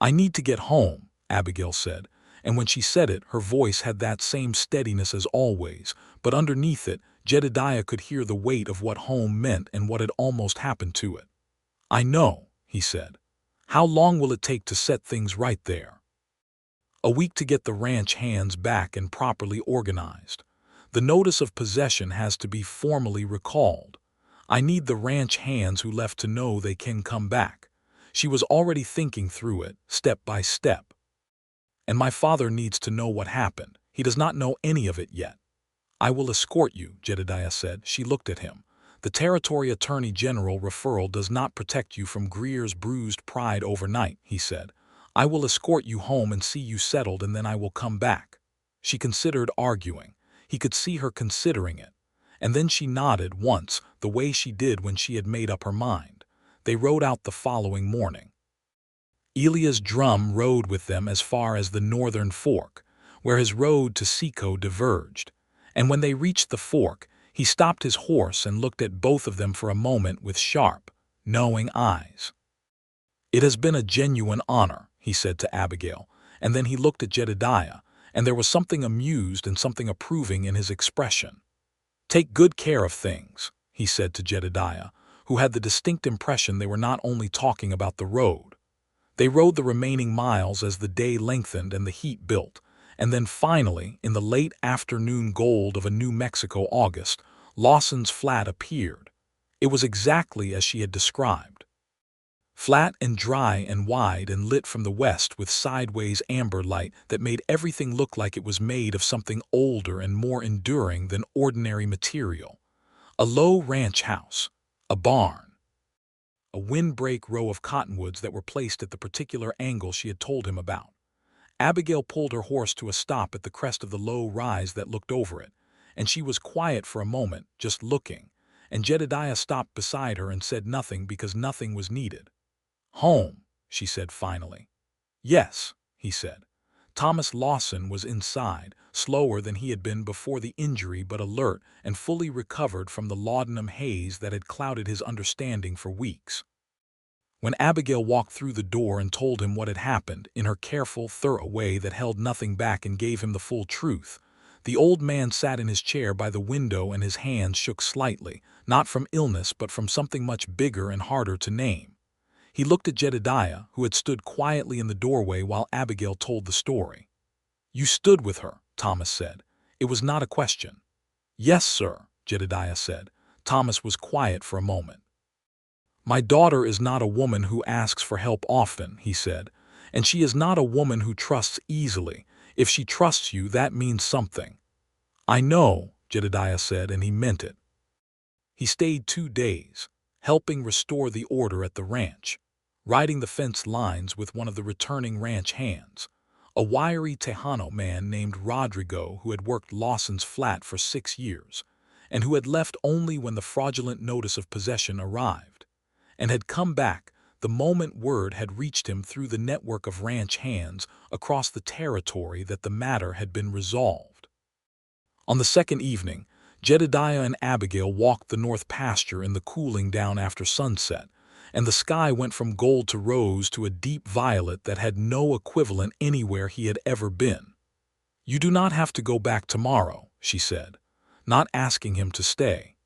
"I need to get home," Abigail said, and when she said it, her voice had that same steadiness as always, but underneath it, Jedediah could hear the weight of what home meant and what had almost happened to it. "I know," he said. "How long will it take to set things right there?" "A week to get the ranch hands back and properly organized. The notice of possession has to be formally recalled. I need the ranch hands who left to know they can come back." She was already thinking through it, step by step. "And my father needs to know what happened. He does not know any of it yet." "I will escort you," Jedediah said. She looked at him. "The Territory Attorney General referral does not protect you from Greer's bruised pride overnight," he said. "I will escort you home and see you settled, and then I will come back." She considered arguing. He could see her considering it. And then she nodded once, the way she did when she had made up her mind. They rode out the following morning. Elia's drum rode with them as far as the northern fork, where his road to Seco diverged. And when they reached the fork, he stopped his horse and looked at both of them for a moment with sharp, knowing eyes. "It has been a genuine honor," he said to Abigail, and then he looked at Jedediah, and there was something amused and something approving in his expression. "Take good care of things," he said to Jedediah, who had the distinct impression they were not only talking about the road. They rode the remaining miles as the day lengthened and the heat built, and then finally, in the late afternoon gold of a New Mexico August, Lawson's Flat appeared. It was exactly as she had described. Flat and dry and wide and lit from the west with sideways amber light that made everything look like it was made of something older and more enduring than ordinary material. A low ranch house, a barn, a windbreak row of cottonwoods that were placed at the particular angle she had told him about. Abigail pulled her horse to a stop at the crest of the low rise that looked over it, and she was quiet for a moment, just looking, and Jedediah stopped beside her and said nothing because nothing was needed. "Home," she said finally. "Yes," he said. Thomas Lawson was inside, slower than he had been before the injury but alert and fully recovered from the laudanum haze that had clouded his understanding for weeks. When Abigail walked through the door and told him what had happened, in her careful, thorough way that held nothing back and gave him the full truth, the old man sat in his chair by the window and his hands shook slightly, not from illness but from something much bigger and harder to name. He looked at Jedediah, who had stood quietly in the doorway while Abigail told the story. "You stood with her," Thomas said. It was not a question. "Yes, sir," Jedediah said. Thomas was quiet for a moment. "My daughter is not a woman who asks for help often," he said, "and she is not a woman who trusts easily. If she trusts you, that means something." "I know," Jedediah said, and he meant it. He stayed 2 days, helping restore the order at the ranch, riding the fence lines with one of the returning ranch hands. a wiry Tejano man named Rodrigo who had worked Lawson's flat for 6 years, and who had left only when the fraudulent notice of possession arrived, and had come back the moment word had reached him through the network of ranch hands across the territory that the matter had been resolved. On the second evening, Jedediah and Abigail walked the north pasture in the cooling down after sunset, and the sky went from gold to rose to a deep violet that had no equivalent anywhere he had ever been. "You do not have to go back tomorrow," she said, not asking him to stay.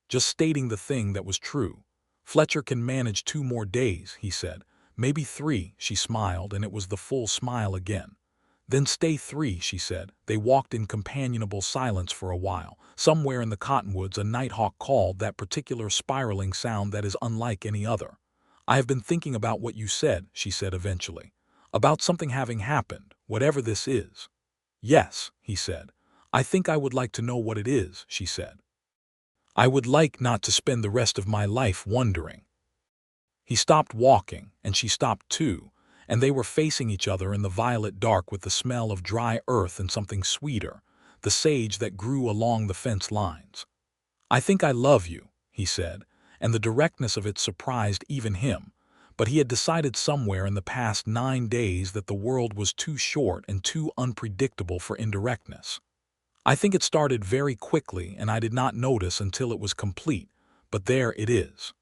Just stating the thing that was true. "Fletcher can manage 2 more days," he said. "Maybe 3, she smiled, and it was the full smile again. "Then stay 3, she said. They walked in companionable silence for a while. Somewhere in the cottonwoods a nighthawk called, that particular spiraling sound that is unlike any other. "I have been thinking about what you said," she said eventually. "About something having happened, whatever this is." "Yes," he said. "I think I would like to know what it is," she said. "I would like not to spend the rest of my life wondering." He stopped walking, and she stopped too, and they were facing each other in the violet dark with the smell of dry earth and something sweeter, the sage that grew along the fence lines. "I think I love you," he said, and the directness of it surprised even him, but he had decided somewhere in the past 9 days that the world was too short and too unpredictable for indirectness. "I think it started very quickly and I did not notice until it was complete, but there it is."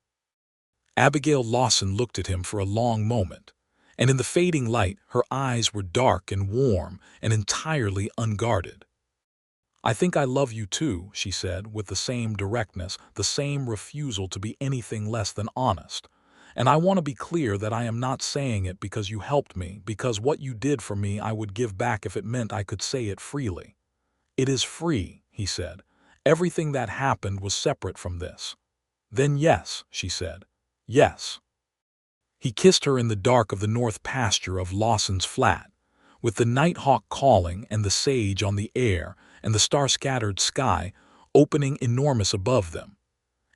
Abigail Lawson looked at him for a long moment, and in the fading light her eyes were dark and warm and entirely unguarded. "I think I love you too," she said, with the same directness, the same refusal to be anything less than honest. "And I want to be clear that I am not saying it because you helped me, because what you did for me I would give back if it meant I could say it freely." "It is free," he said. "Everything that happened was separate from this." "Then yes," she said. "Yes." He kissed her in the dark of the north pasture of Lawson's flat, with the nighthawk calling and the sage on the air and the star-scattered sky opening enormous above them.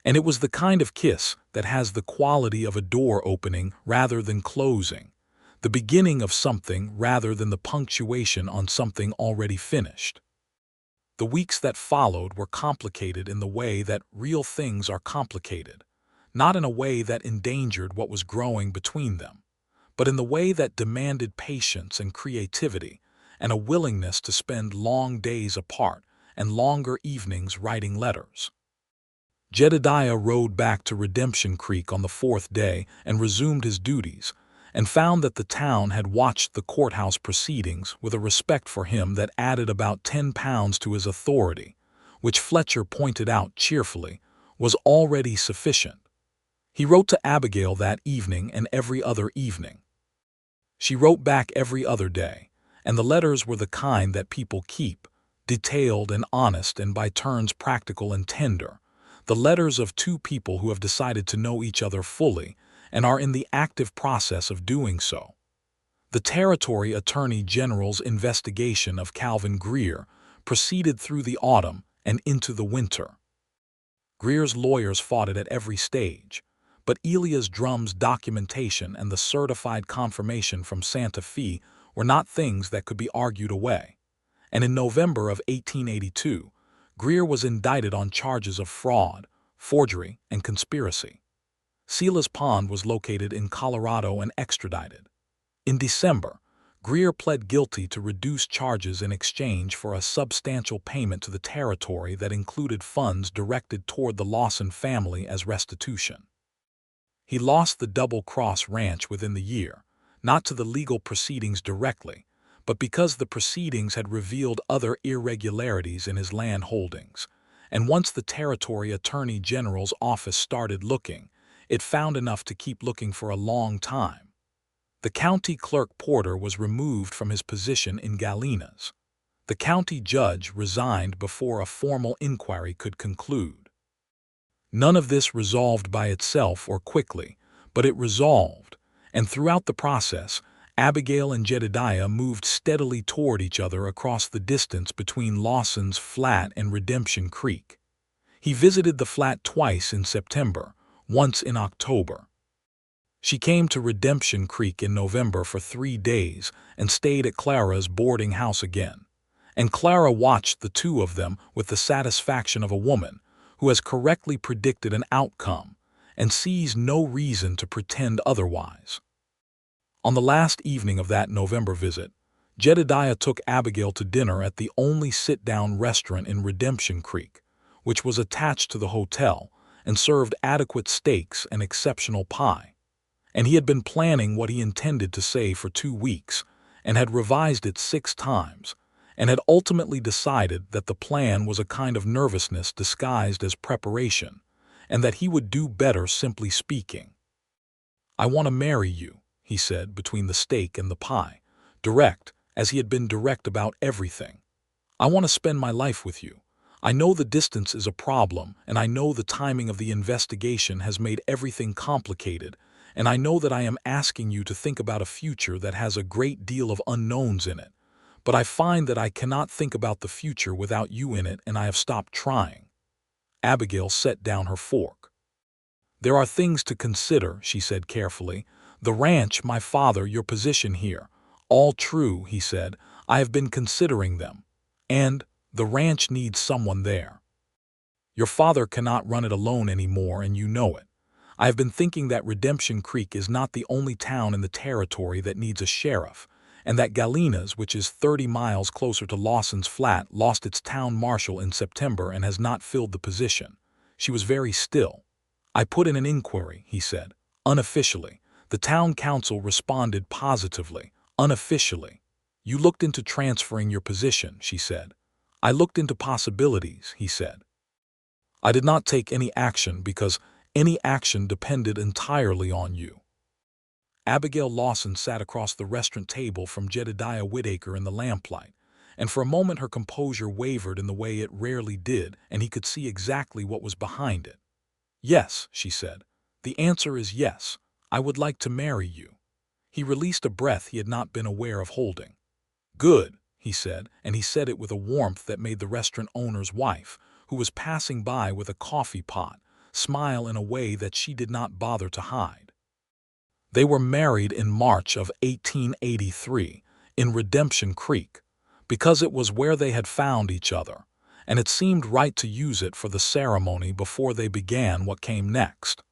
And it was the kind of kiss that has the quality of a door opening rather than closing, the beginning of something rather than the punctuation on something already finished. The weeks that followed were complicated in the way that real things are complicated, not in a way that endangered what was growing between them, but in the way that demanded patience and creativity and a willingness to spend long days apart and longer evenings writing letters. Jedediah rode back to Redemption Creek on the 4th day and resumed his duties, and found that the town had watched the courthouse proceedings with a respect for him that added about 10 pounds to his authority, which Fletcher pointed out cheerfully was already sufficient. He wrote to Abigail that evening and every other evening. She wrote back every other day, and the letters were the kind that people keep, detailed and honest and by turns practical and tender, the letters of 2 people who have decided to know each other fully and are in the active process of doing so. The Territory Attorney General's investigation of Calvin Greer proceeded through the autumn and into the winter. Greer's lawyers fought it at every stage, but Elias Drum's documentation and the certified confirmation from Santa Fe were not things that could be argued away. And in November of 1882, Greer was indicted on charges of fraud, forgery, and conspiracy. Silas Pond was located in Colorado and extradited. In December, Greer pled guilty to reduced charges in exchange for a substantial payment to the territory that included funds directed toward the Lawson family as restitution. He lost the Double Cross Ranch within the year, not to the legal proceedings directly, but because the proceedings had revealed other irregularities in his land holdings, and once the Territory Attorney General's office started looking, it found enough to keep looking for a long time. The county clerk Porter was removed from his position in Galenas. The county judge resigned before a formal inquiry could conclude. None of this resolved by itself or quickly, but it resolved, and throughout the process, Abigail and Jedediah moved steadily toward each other across the distance between Lawson's flat and Redemption Creek. He visited the flat twice in September, once in October. She came to Redemption Creek in November for 3 days and stayed at Clara's boarding house again. And Clara watched the two of them with the satisfaction of a woman who has correctly predicted an outcome and sees no reason to pretend otherwise. On the last evening of that November visit, Jedediah took Abigail to dinner at the only sit-down restaurant in Redemption Creek, which was attached to the hotel and served adequate steaks and exceptional pie. And he had been planning what he intended to say for 2 weeks and had revised it 6 times and had ultimately decided that the plan was a kind of nervousness disguised as preparation and that he would do better simply speaking. "I want to marry you," he said between the steak and the pie, direct as he had been direct about everything. "I want to spend my life with you. I know the distance is a problem, and I know the timing of the investigation has made everything complicated, and I know that I am asking you to think about a future that has a great deal of unknowns in it. But I find that I cannot think about the future without you in it, and I have stopped trying." Abigail set down her fork. "There are things to consider," she said carefully. "The ranch, my father, your position here. All true," he said. "I have been considering them. And the ranch needs someone there. Your father cannot run it alone anymore, and you know it. I have been thinking that Redemption Creek is not the only town in the territory that needs a sheriff, and that Galena's, which is 30 miles closer to Lawson's Flat, lost its town marshal in September and has not filled the position." She was very still. "I put in an inquiry," he said, "unofficially. The town council responded positively, unofficially." "You looked into transferring your position," she said. "I looked into possibilities," he said. "I did not take any action because any action depended entirely on you." Abigail Lawson sat across the restaurant table from Jedediah Whitaker in the lamplight, and for a moment her composure wavered in the way it rarely did, and he could see exactly what was behind it. "Yes," she said. "The answer is yes. I would like to marry you." He released a breath he had not been aware of holding. "Good," he said, and he said it with a warmth that made the restaurant owner's wife, who was passing by with a coffee pot, smile in a way that she did not bother to hide. They were married in March of 1883 in Redemption Creek, because it was where they had found each other, and it seemed right to use it for the ceremony before they began what came next.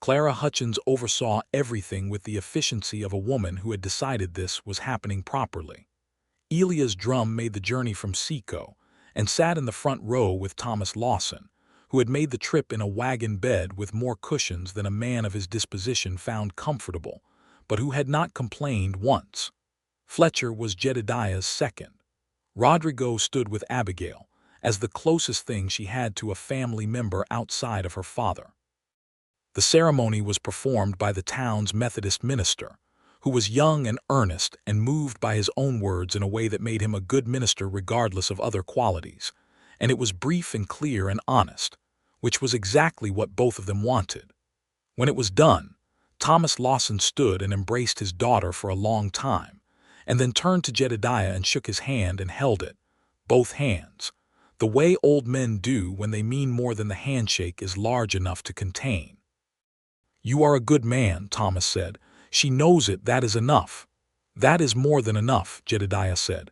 Clara Hutchins oversaw everything with the efficiency of a woman who had decided this was happening properly. Elias Drum made the journey from Seco and sat in the front row with Thomas Lawson, who had made the trip in a wagon bed with more cushions than a man of his disposition found comfortable, but who had not complained once. Fletcher was Jedediah's second. Rodrigo stood with Abigail, as the closest thing she had to a family member outside of her father. The ceremony was performed by the town's Methodist minister, who was young and earnest and moved by his own words in a way that made him a good minister regardless of other qualities, and it was brief and clear and honest, which was exactly what both of them wanted. When it was done, Thomas Lawson stood and embraced his daughter for a long time, and then turned to Jedediah and shook his hand and held it, both hands. The way old men do when they mean more than the handshake is large enough to contain. "You are a good man," Thomas said. "She knows it, that is enough." "That is more than enough," Jedediah said.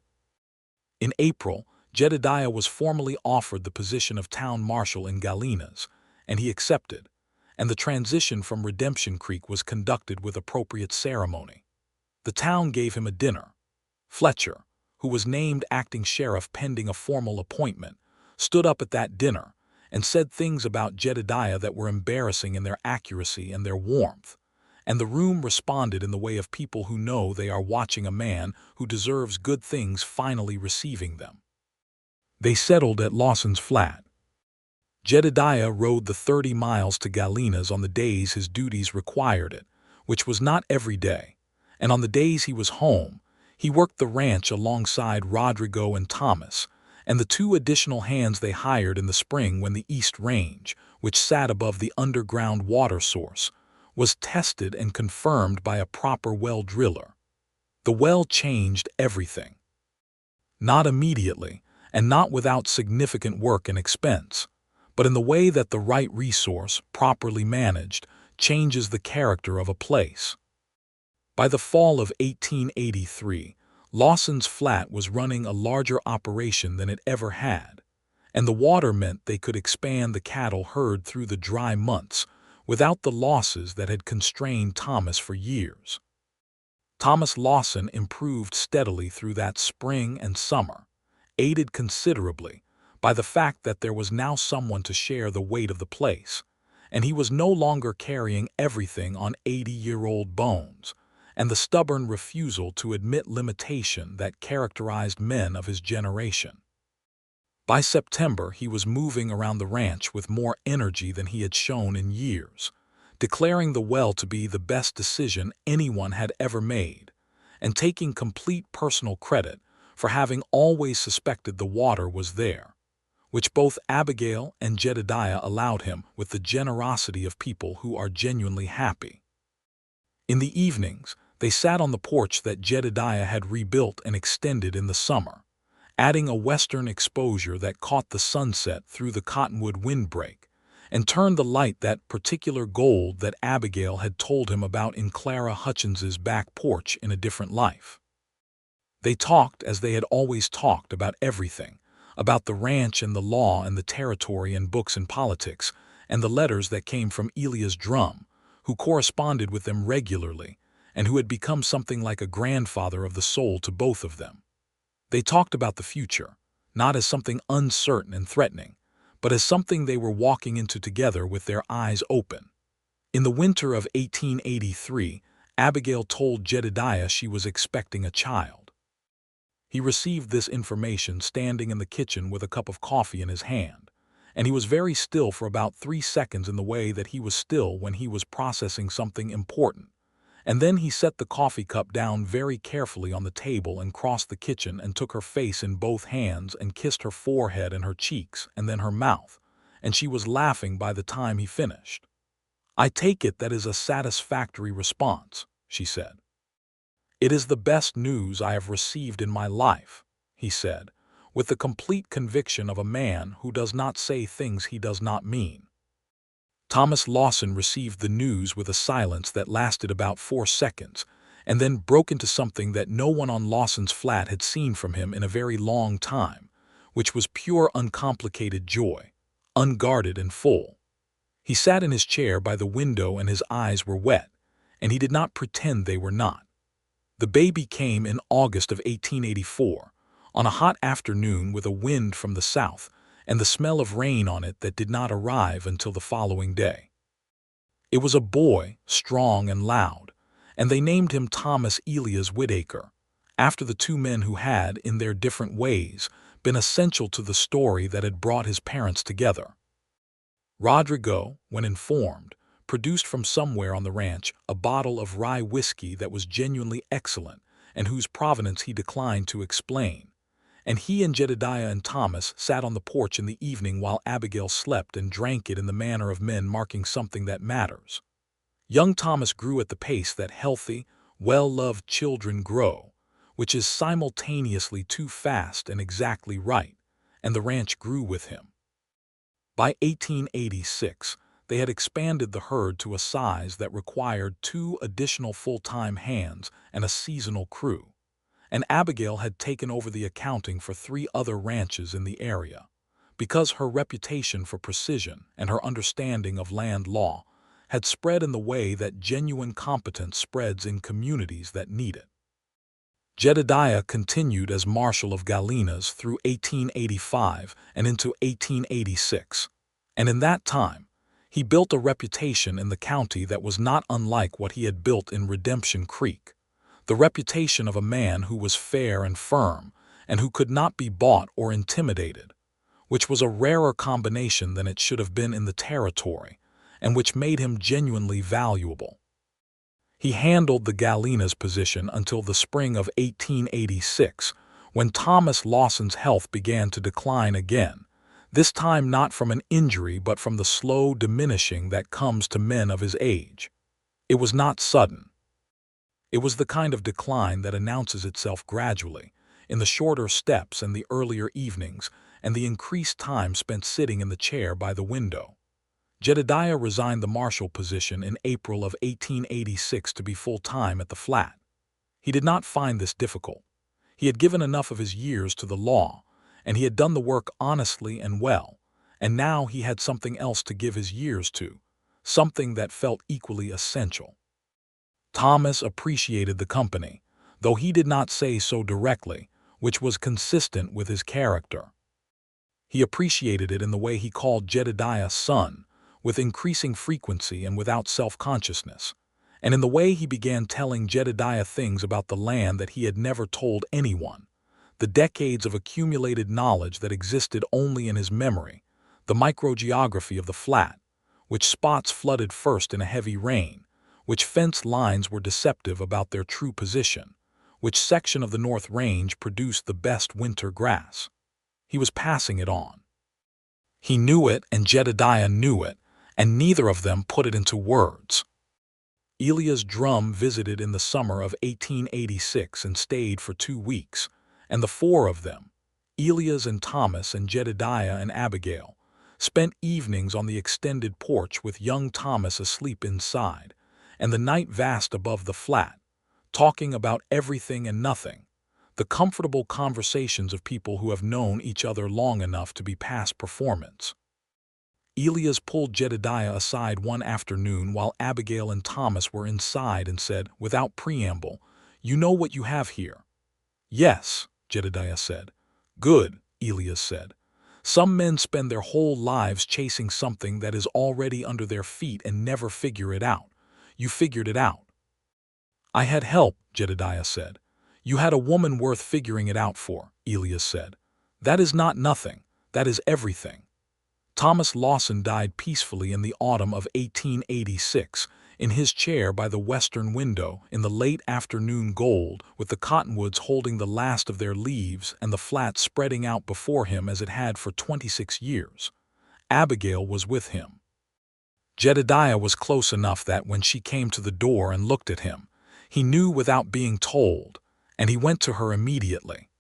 In April, Jedediah was formally offered the position of town marshal in Galena's, and he accepted, and the transition from Redemption Creek was conducted with appropriate ceremony. The town gave him a dinner. Fletcher, who was named acting sheriff pending a formal appointment, stood up at that dinner and said things about Jedediah that were embarrassing in their accuracy and their warmth, and the room responded in the way of people who know they are watching a man who deserves good things finally receiving them. They settled at Lawson's Flat. Jedediah rode the 30 miles to Galena's on the days his duties required it, which was not every day, and on the days he was home, he worked the ranch alongside Rodrigo and Thomas, and the 2 additional hands they hired in the spring when the East Range, which sat above the underground water source, was tested and confirmed by a proper well driller. The well changed everything. Not immediately, and not without significant work and expense, but in the way that the right resource, properly managed, changes the character of a place. By the fall of 1883, Lawson's flat was running a larger operation than it ever had, and the water meant they could expand the cattle herd through the dry months without the losses that had constrained Thomas for years. Thomas Lawson improved steadily through that spring and summer, aided considerably by the fact that there was now someone to share the weight of the place, and he was no longer carrying everything on 80-year-old bones, and the stubborn refusal to admit limitation that characterized men of his generation. By September, he was moving around the ranch with more energy than he had shown in years, declaring the well to be the best decision anyone had ever made, and taking complete personal credit for having always suspected the water was there, which both Abigail and Jedediah allowed him with the generosity of people who are genuinely happy. In the evenings, they sat on the porch that Jedediah had rebuilt and extended in the summer, adding a western exposure that caught the sunset through the cottonwood windbreak and turned the light that particular gold that Abigail had told him about in Clara Hutchins's back porch in a different life. They talked as they had always talked about everything, about the ranch and the law and the territory and books and politics, and the letters that came from Elias Drum, who corresponded with them regularly and who had become something like a grandfather of the soul to both of them. They talked about the future, not as something uncertain and threatening, but as something they were walking into together with their eyes open. In the winter of 1883, Abigail told Jedediah she was expecting a child. He received this information standing in the kitchen with a cup of coffee in his hand, and he was very still for about 3 seconds in the way that he was still when he was processing something important. And then he set the coffee cup down very carefully on the table and crossed the kitchen and took her face in both hands and kissed her forehead and her cheeks and then her mouth, and she was laughing by the time he finished. "I take it that is a satisfactory response," she said. "It is the best news I have received in my life," he said, with the complete conviction of a man who does not say things he does not mean. Thomas Lawson received the news with a silence that lasted about 4 seconds, and then broke into something that no one on Lawson's flat had seen from him in a very long time, which was pure uncomplicated joy, unguarded and full. He sat in his chair by the window and his eyes were wet, and he did not pretend they were not. The baby came in August of 1884, on a hot afternoon with a wind from the south, and the smell of rain on it that did not arrive until the following day. It was a boy, strong and loud, and they named him Thomas Elias Whitaker, after the two men who had, in their different ways, been essential to the story that had brought his parents together. Rodrigo, when informed, produced from somewhere on the ranch a bottle of rye whiskey that was genuinely excellent and whose provenance he declined to explain, and he and Jedediah and Thomas sat on the porch in the evening while Abigail slept and drank it in the manner of men marking something that matters. Young Thomas grew at the pace that healthy, well-loved children grow, which is simultaneously too fast and exactly right, and the ranch grew with him. By 1886, they had expanded the herd to a size that required 2 additional full-time hands and a seasonal crew, and Abigail had taken over the accounting for 3 other ranches in the area, because her reputation for precision and her understanding of land law had spread in the way that genuine competence spreads in communities that need it. Jedediah continued as Marshal of Galenas through 1885 and into 1886, and in that time, he built a reputation in the county that was not unlike what he had built in Redemption Creek, the reputation of a man who was fair and firm and who could not be bought or intimidated, which was a rarer combination than it should have been in the territory and which made him genuinely valuable. He handled the Galenas position until the spring of 1886, when Thomas Lawson's health began to decline again, this time not from an injury but from the slow diminishing that comes to men of his age. It was not sudden. It was the kind of decline that announces itself gradually, in the shorter steps and the earlier evenings and the increased time spent sitting in the chair by the window. Jedediah resigned the marshal position in April of 1886 to be full-time at the flat. He did not find this difficult. He had given enough of his years to the law, and he had done the work honestly and well, and now he had something else to give his years to, something that felt equally essential. Thomas appreciated the company, though he did not say so directly, which was consistent with his character. He appreciated it in the way he called Jedediah son, with increasing frequency and without self-consciousness, and in the way he began telling Jedediah things about the land that he had never told anyone, the decades of accumulated knowledge that existed only in his memory, the microgeography of the flat, which spots flooded first in a heavy rain, which fence lines were deceptive about their true position, which section of the North Range produced the best winter grass. He was passing it on. He knew it and Jedediah knew it, and neither of them put it into words. Elias Drum visited in the summer of 1886 and stayed for 2 weeks, and the four of them, Elias and Thomas and Jedediah and Abigail, spent evenings on the extended porch with young Thomas asleep inside, and the night vast above the flat, talking about everything and nothing, the comfortable conversations of people who have known each other long enough to be past performance. Elias pulled Jedediah aside one afternoon while Abigail and Thomas were inside and said, without preamble, "You know what you have here?" "Yes," Jedediah said. "Good," Elias said. "Some men spend their whole lives chasing something that is already under their feet and never figure it out. You figured it out." "I had help," Jedediah said. "You had a woman worth figuring it out for," Elias said. "That is not nothing, that is everything." Thomas Lawson died peacefully in the autumn of 1886, in his chair by the western window in the late afternoon gold, with the cottonwoods holding the last of their leaves and the flat spreading out before him as it had for 26 years. Abigail was with him. Jedediah was close enough that when she came to the door and looked at him, he knew without being told, and he went to her immediately.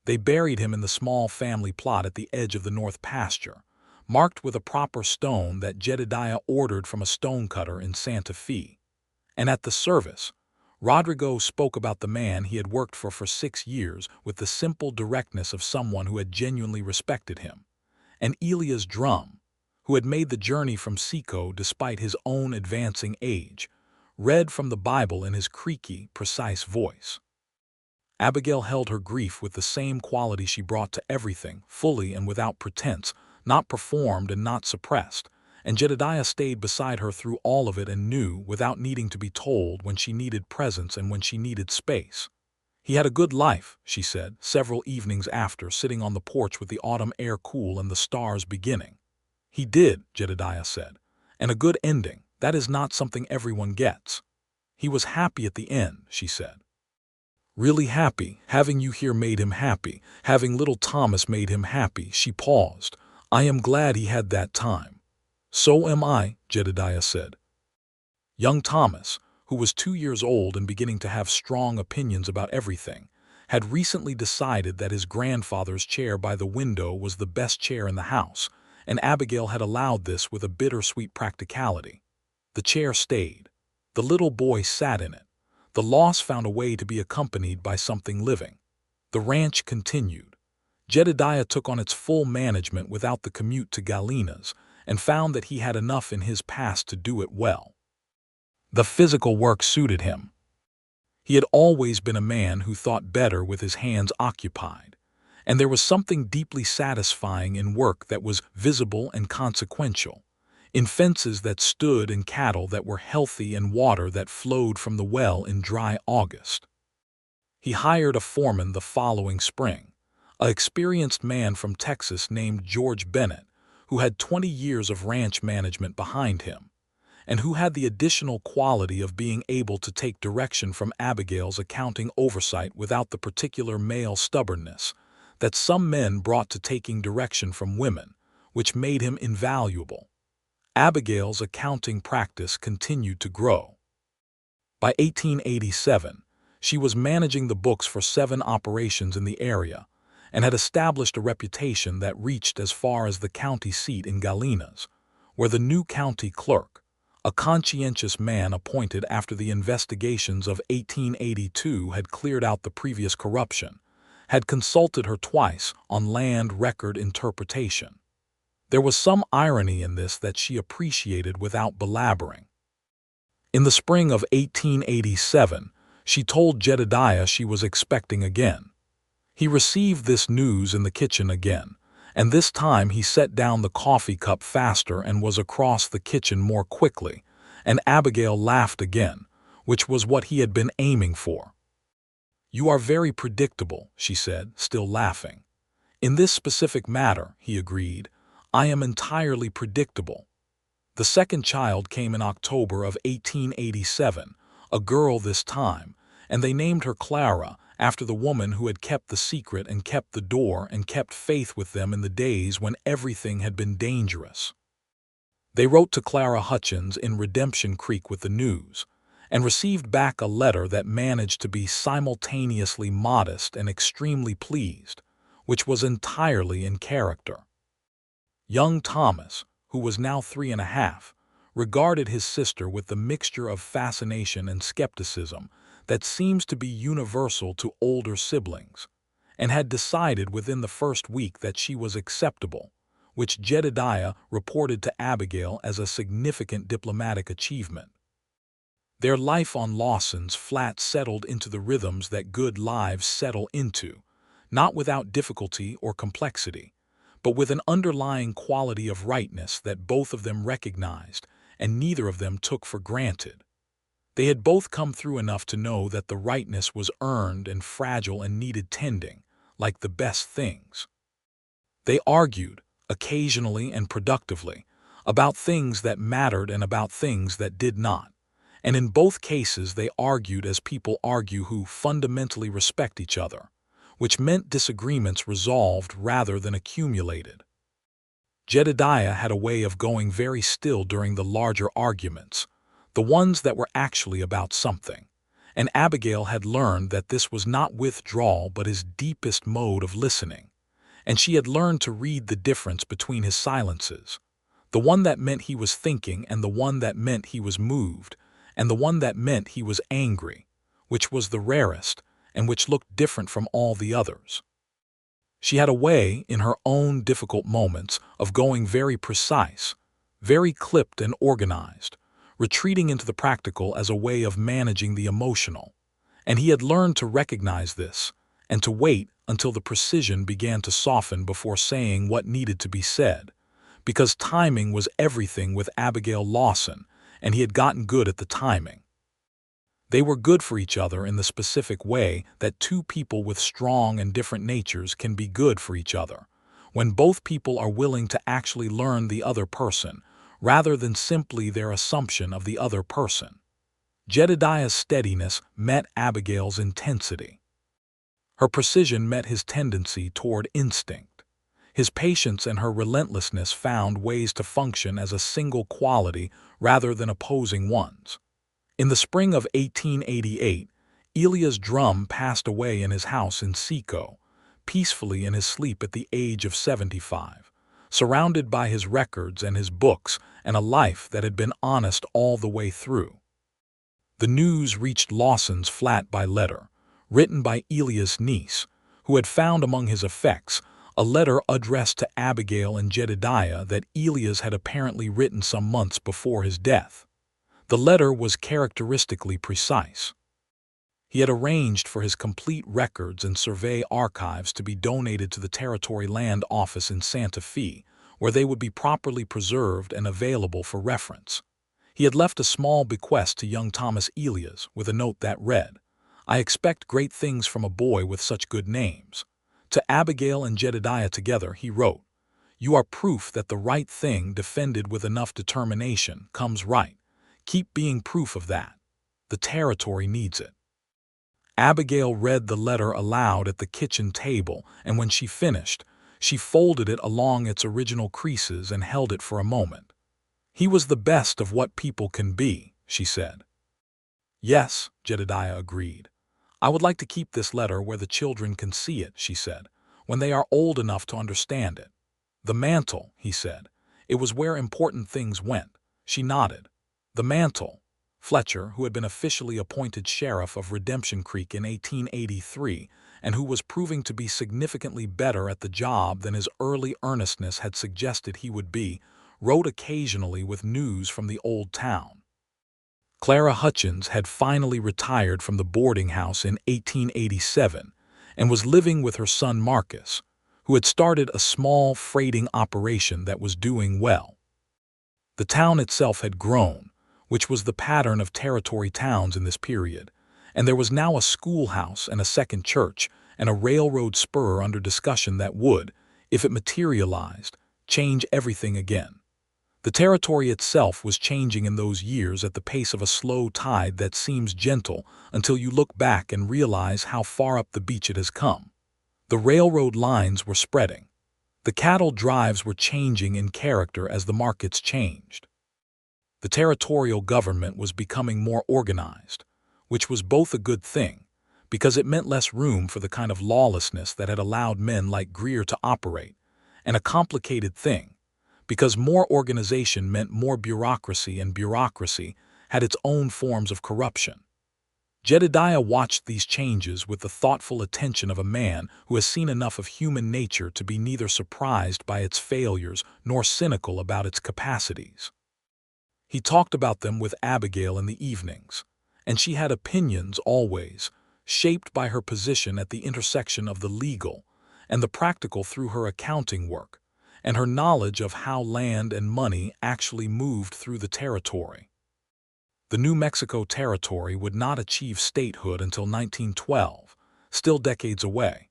They buried him in the small family plot at the edge of the north pasture, marked with a proper stone that Jedediah ordered from a stonecutter in Santa Fe. And at the service, Rodrigo spoke about the man he had worked for 6 years with the simple directness of someone who had genuinely respected him, and Elias Drum, who had made the journey from Seco despite his own advancing age, read from the Bible in his creaky, precise voice. Abigail held her grief with the same quality she brought to everything, fully and without pretense, not performed and not suppressed, and Jedediah stayed beside her through all of it and knew, without needing to be told, when she needed presence and when she needed space. "He had a good life," she said, several evenings after, sitting on the porch with the autumn air cool and the stars beginning. "He did," Jedediah said, "and a good ending. That is not something everyone gets." "He was happy at the end," she said. "Really happy. Having you here made him happy. Having little Thomas made him happy." She paused. "I am glad he had that time." "So am I," Jedediah said. Young Thomas, who was 2 years old and beginning to have strong opinions about everything, had recently decided that his grandfather's chair by the window was the best chair in the house, and Abigail had allowed this with a bittersweet practicality. The chair stayed. The little boy sat in it. The loss found a way to be accompanied by something living. The ranch continued. Jedediah took on its full management without the commute to Galina's, and found that he had enough in his past to do it well. The physical work suited him. He had always been a man who thought better with his hands occupied, and there was something deeply satisfying in work that was visible and consequential, in fences that stood and cattle that were healthy and water that flowed from the well in dry August. He hired a foreman the following spring, an experienced man from Texas named George Bennett, who had 20 years of ranch management behind him, and who had the additional quality of being able to take direction from Abigail's accounting oversight without the particular male stubbornness that some men brought to taking direction from women, which made him invaluable. Abigail's accounting practice continued to grow. By 1887, she was managing the books for 7 operations in the area, and had established a reputation that reached as far as the county seat in Galina's, where the new county clerk, a conscientious man appointed after the investigations of 1882 had cleared out the previous corruption, had consulted her twice on land record interpretation. There was some irony in this that she appreciated without belabouring. In the spring of 1887, she told Jedediah she was expecting again. He received this news in the kitchen again, and this time he set down the coffee cup faster and was across the kitchen more quickly, and Abigail laughed again, which was what he had been aiming for. "You are very predictable," she said, still laughing. "In this specific matter," he agreed, "I am entirely predictable." The second child came in October of 1887, a girl this time, and they named her Clara, after the woman who had kept the secret and kept the door and kept faith with them in the days when everything had been dangerous. They wrote to Clara Hutchins in Redemption Creek with the news, and received back a letter that managed to be simultaneously modest and extremely pleased, which was entirely in character. Young Thomas, who was now 3½ regarded his sister with the mixture of fascination and skepticism that seems to be universal to older siblings, and had decided within the first week that she was acceptable, which Jedediah reported to Abigail as a significant diplomatic achievement. Their life on Lawson's Flat settled into the rhythms that good lives settle into, not without difficulty or complexity, but with an underlying quality of rightness that both of them recognized and neither of them took for granted. They had both come through enough to know that the rightness was earned and fragile and needed tending, like the best things. They argued, occasionally and productively, about things that mattered and about things that did not, and in both cases they argued as people argue who fundamentally respect each other, which meant disagreements resolved rather than accumulated. Jedediah had a way of going very still during the larger arguments, the ones that were actually about something, and Abigail had learned that this was not withdrawal but his deepest mode of listening, and she had learned to read the difference between his silences, the one that meant he was thinking and the one that meant he was moved, and the one that meant he was angry, which was the rarest, and which looked different from all the others. She had a way, in her own difficult moments, of going very precise, very clipped and organized, retreating into the practical as a way of managing the emotional, and he had learned to recognize this, and to wait until the precision began to soften before saying what needed to be said, because timing was everything with Abigail Lawson, and he had gotten good at the timing. They were good for each other in the specific way that two people with strong and different natures can be good for each other, when both people are willing to actually learn the other person, rather than simply their assumption of the other person. Jedediah's steadiness met Abigail's intensity. Her precision met his tendency toward instinct. His patience and her relentlessness found ways to function as a single quality rather than opposing ones. In the spring of 1888, Elia's drum passed away in his house in Seco, peacefully in his sleep at the age of 75, surrounded by his records and his books and a life that had been honest all the way through. The news reached Lawson's Flat by letter, written by Elia's niece, who had found among his effects a letter addressed to Abigail and Jedediah that Elias had apparently written some months before his death. The letter was characteristically precise. He had arranged for his complete records and survey archives to be donated to the Territory Land Office in Santa Fe, where they would be properly preserved and available for reference. He had left a small bequest to young Thomas Elias with a note that read, "I expect great things from a boy with such good names." To Abigail and Jedediah together he wrote, "You are proof that the right thing defended with enough determination comes right. Keep being proof of that. The territory needs it." Abigail read the letter aloud at the kitchen table, and when she finished, she folded it along its original creases and held it for a moment. "He was the best of what people can be," she said. "Yes," Jedediah agreed. "I would like to keep this letter where the children can see it," she said, "when they are old enough to understand it." "The mantle," he said, It was where important things went. She nodded. The mantle. Fletcher, who had been officially appointed sheriff of Redemption Creek in 1883 and who was proving to be significantly better at the job than his early earnestness had suggested he would be, wrote occasionally with news from the old town. Clara Hutchins had finally retired from the boarding house in 1887 and was living with her son Marcus, who had started a small freighting operation that was doing well. The town itself had grown, which was the pattern of territory towns in this period, and there was now a schoolhouse and a second church and a railroad spur under discussion that would, if it materialized, change everything again. The territory itself was changing in those years at the pace of a slow tide that seems gentle until you look back and realize how far up the beach it has come. The railroad lines were spreading. The cattle drives were changing in character as the markets changed. The territorial government was becoming more organized, which was both a good thing, because it meant less room for the kind of lawlessness that had allowed men like Greer to operate, and a complicated thing, because more organization meant more bureaucracy, and bureaucracy had its own forms of corruption. Jedediah watched these changes with the thoughtful attention of a man who has seen enough of human nature to be neither surprised by its failures nor cynical about its capacities. He talked about them with Abigail in the evenings, and she had opinions always, shaped by her position at the intersection of the legal and the practical through her accounting work, and her knowledge of how land and money actually moved through the territory. The New Mexico Territory would not achieve statehood until 1912, still decades away,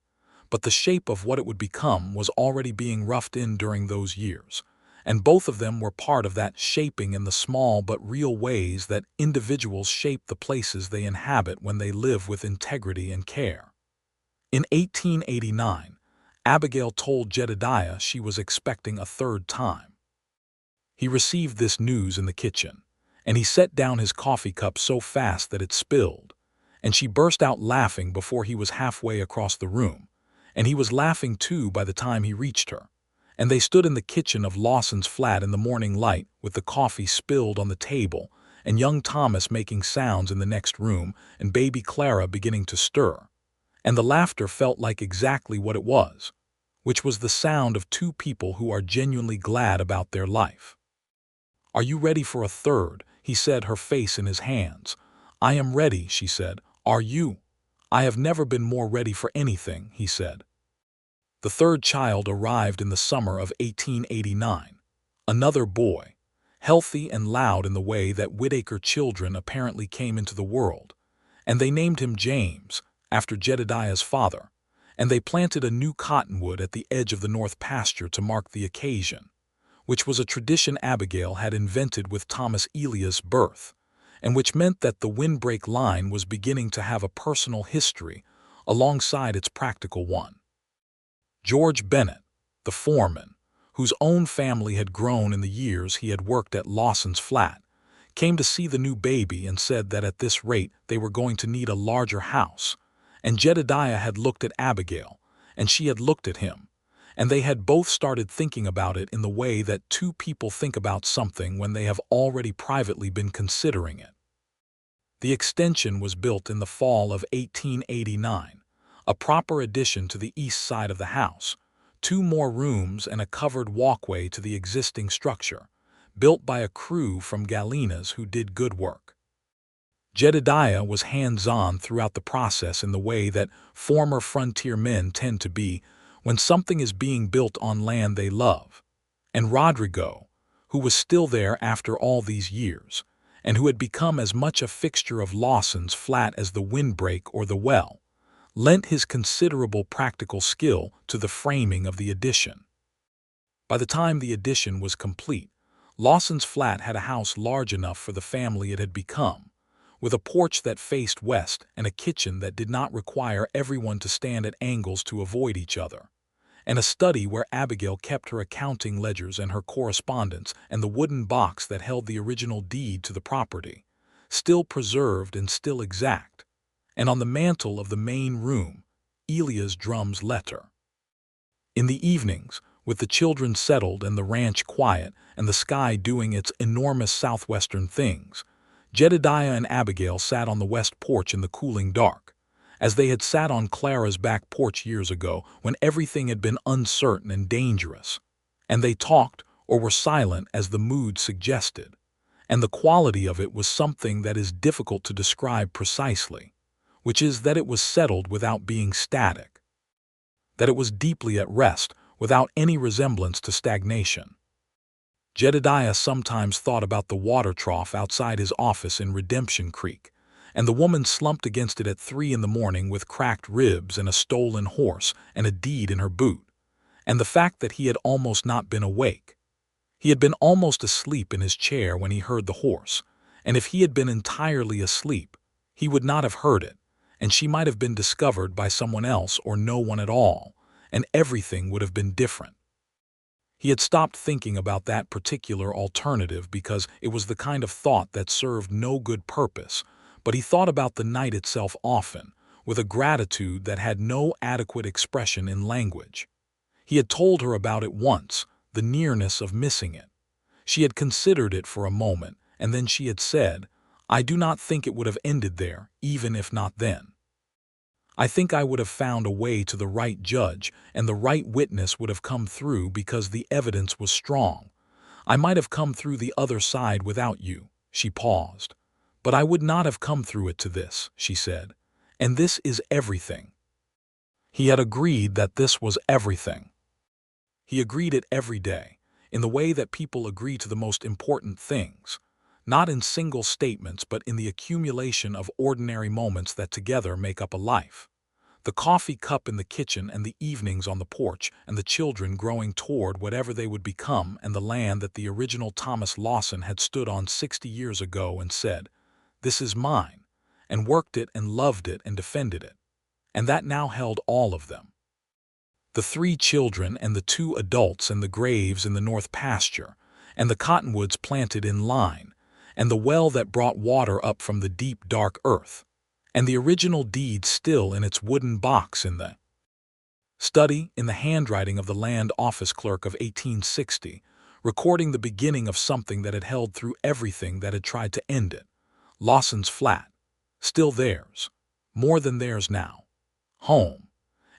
but the shape of what it would become was already being roughed in during those years, and both of them were part of that shaping in the small but real ways that individuals shape the places they inhabit when they live with integrity and care. In 1889, Abigail told Jedediah she was expecting a third time. He received this news in the kitchen, and he set down his coffee cup so fast that it spilled, and she burst out laughing before he was halfway across the room, and he was laughing too by the time he reached her, and they stood in the kitchen of Lawson's flat in the morning light with the coffee spilled on the table and young Thomas making sounds in the next room and baby Clara beginning to stir, and the laughter felt like exactly what it was, which was the sound of two people who are genuinely glad about their life. "Are you ready for a third?" he said, her face in his hands. "I am ready," she said. "Are you?" "I have never been more ready for anything," he said. The third child arrived in the summer of 1889. Another boy, healthy and loud in the way that Whitaker children apparently came into the world, and they named him James, after Jedediah's father, and they planted a new cottonwood at the edge of the north pasture to mark the occasion, which was a tradition Abigail had invented with Thomas Elia's birth, and which meant that the windbreak line was beginning to have a personal history alongside its practical one. George Bennett, the foreman, whose own family had grown in the years he had worked at Lawson's flat, came to see the new baby and said that at this rate they were going to need a larger house, and Jedediah had looked at Abigail, and she had looked at him, and they had both started thinking about it in the way that two people think about something when they have already privately been considering it. The extension was built in the fall of 1889, a proper addition to the east side of the house, 2 more rooms and a covered walkway to the existing structure, built by a crew from Gallinas who did good work. Jedediah was hands-on throughout the process in the way that former frontier men tend to be when something is being built on land they love, and Rodrigo, who was still there after all these years, and who had become as much a fixture of Lawson's flat as the windbreak or the well, lent his considerable practical skill to the framing of the addition. By the time the addition was complete, Lawson's flat had a house large enough for the family it had become, with a porch that faced west and a kitchen that did not require everyone to stand at angles to avoid each other, and a study where Abigail kept her accounting ledgers and her correspondence and the wooden box that held the original deed to the property, still preserved and still exact, and on the mantel of the main room, Elia's drum's letter. In the evenings, with the children settled and the ranch quiet and the sky doing its enormous southwestern things, Jedediah and Abigail sat on the west porch in the cooling dark, as they had sat on Clara's back porch years ago when everything had been uncertain and dangerous. And they talked or were silent as the mood suggested, and the quality of it was something that is difficult to describe precisely, which is that it was settled without being static, that it was deeply at rest without any resemblance to stagnation. Jedediah sometimes thought about the water trough outside his office in Redemption Creek, and the woman slumped against it at 3 in the morning with cracked ribs and a stolen horse and a deed in her boot, and the fact that he had almost not been awake. He had been almost asleep in his chair when he heard the horse, and if he had been entirely asleep, he would not have heard it, and she might have been discovered by someone else or no one at all, and everything would have been different. He had stopped thinking about that particular alternative because it was the kind of thought that served no good purpose, but he thought about the night itself often, with a gratitude that had no adequate expression in language. He had told her about it once, the nearness of missing it. She had considered it for a moment, and then she had said, "I do not think it would have ended there, even if not then. I think I would have found a way to the right judge, and the right witness would have come through because the evidence was strong. I might have come through the other side without you." She paused. "But I would not have come through it to this," she said. "And this is everything." He had agreed that this was everything. He agreed it every day, in the way that people agree to the most important things, not in single statements but in the accumulation of ordinary moments that together make up a life. The coffee cup in the kitchen and the evenings on the porch and the children growing toward whatever they would become and the land that the original Thomas Lawson had stood on 60 years ago and said, "This is mine," and worked it and loved it and defended it. And that now held all of them. The 3 children and the 2 adults and the graves in the north pasture and the cottonwoods planted in line, and the well that brought water up from the deep, dark earth, and the original deed still in its wooden box in the study in the handwriting of the land office clerk of 1860, recording the beginning of something that had held through everything that had tried to end it. Lawson's flat, still theirs, more than theirs now, home.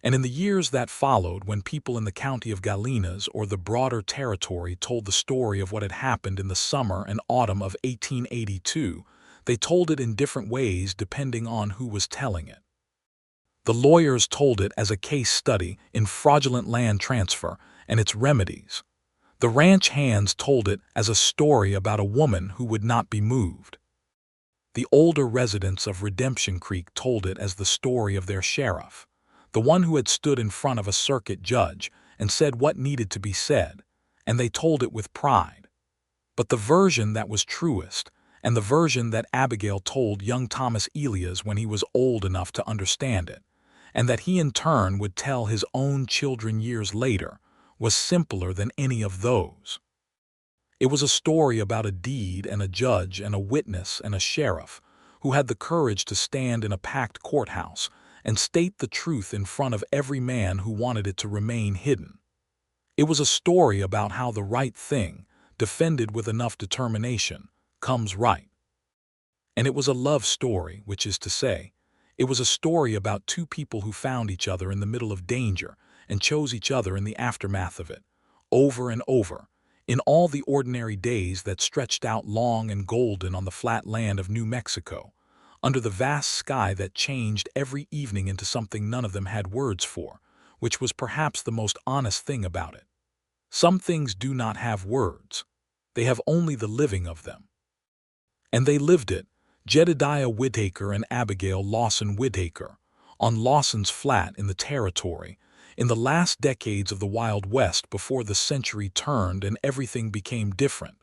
And in the years that followed, when people in the county of Galenas or the broader territory told the story of what had happened in the summer and autumn of 1882, they told it in different ways depending on who was telling it. The lawyers told it as a case study in fraudulent land transfer and its remedies. The ranch hands told it as a story about a woman who would not be moved. The older residents of Redemption Creek told it as the story of their sheriff, the one who had stood in front of a circuit judge and said what needed to be said, and they told it with pride. But the version that was truest, and the version that Abigail told young Thomas Elias when he was old enough to understand it, and that he in turn would tell his own children years later, was simpler than any of those. It was a story about a deed and a judge and a witness and a sheriff who had the courage to stand in a packed courthouse and state the truth in front of every man who wanted it to remain hidden. It was a story about how the right thing, defended with enough determination, comes right. And it was a love story, which is to say, it was a story about 2 people who found each other in the middle of danger and chose each other in the aftermath of it, over and over, in all the ordinary days that stretched out long and golden on the flat land of New Mexico, under the vast sky that changed every evening into something none of them had words for, which was perhaps the most honest thing about it. Some things do not have words. They have only the living of them. And they lived it, Jedediah Whitaker and Abigail Lawson Whitaker, on Lawson's Flat in the Territory, in the last decades of the Wild West before the century turned and everything became different.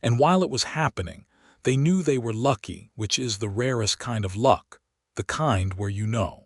And while it was happening, they knew they were lucky, which is the rarest kind of luck, the kind where you know.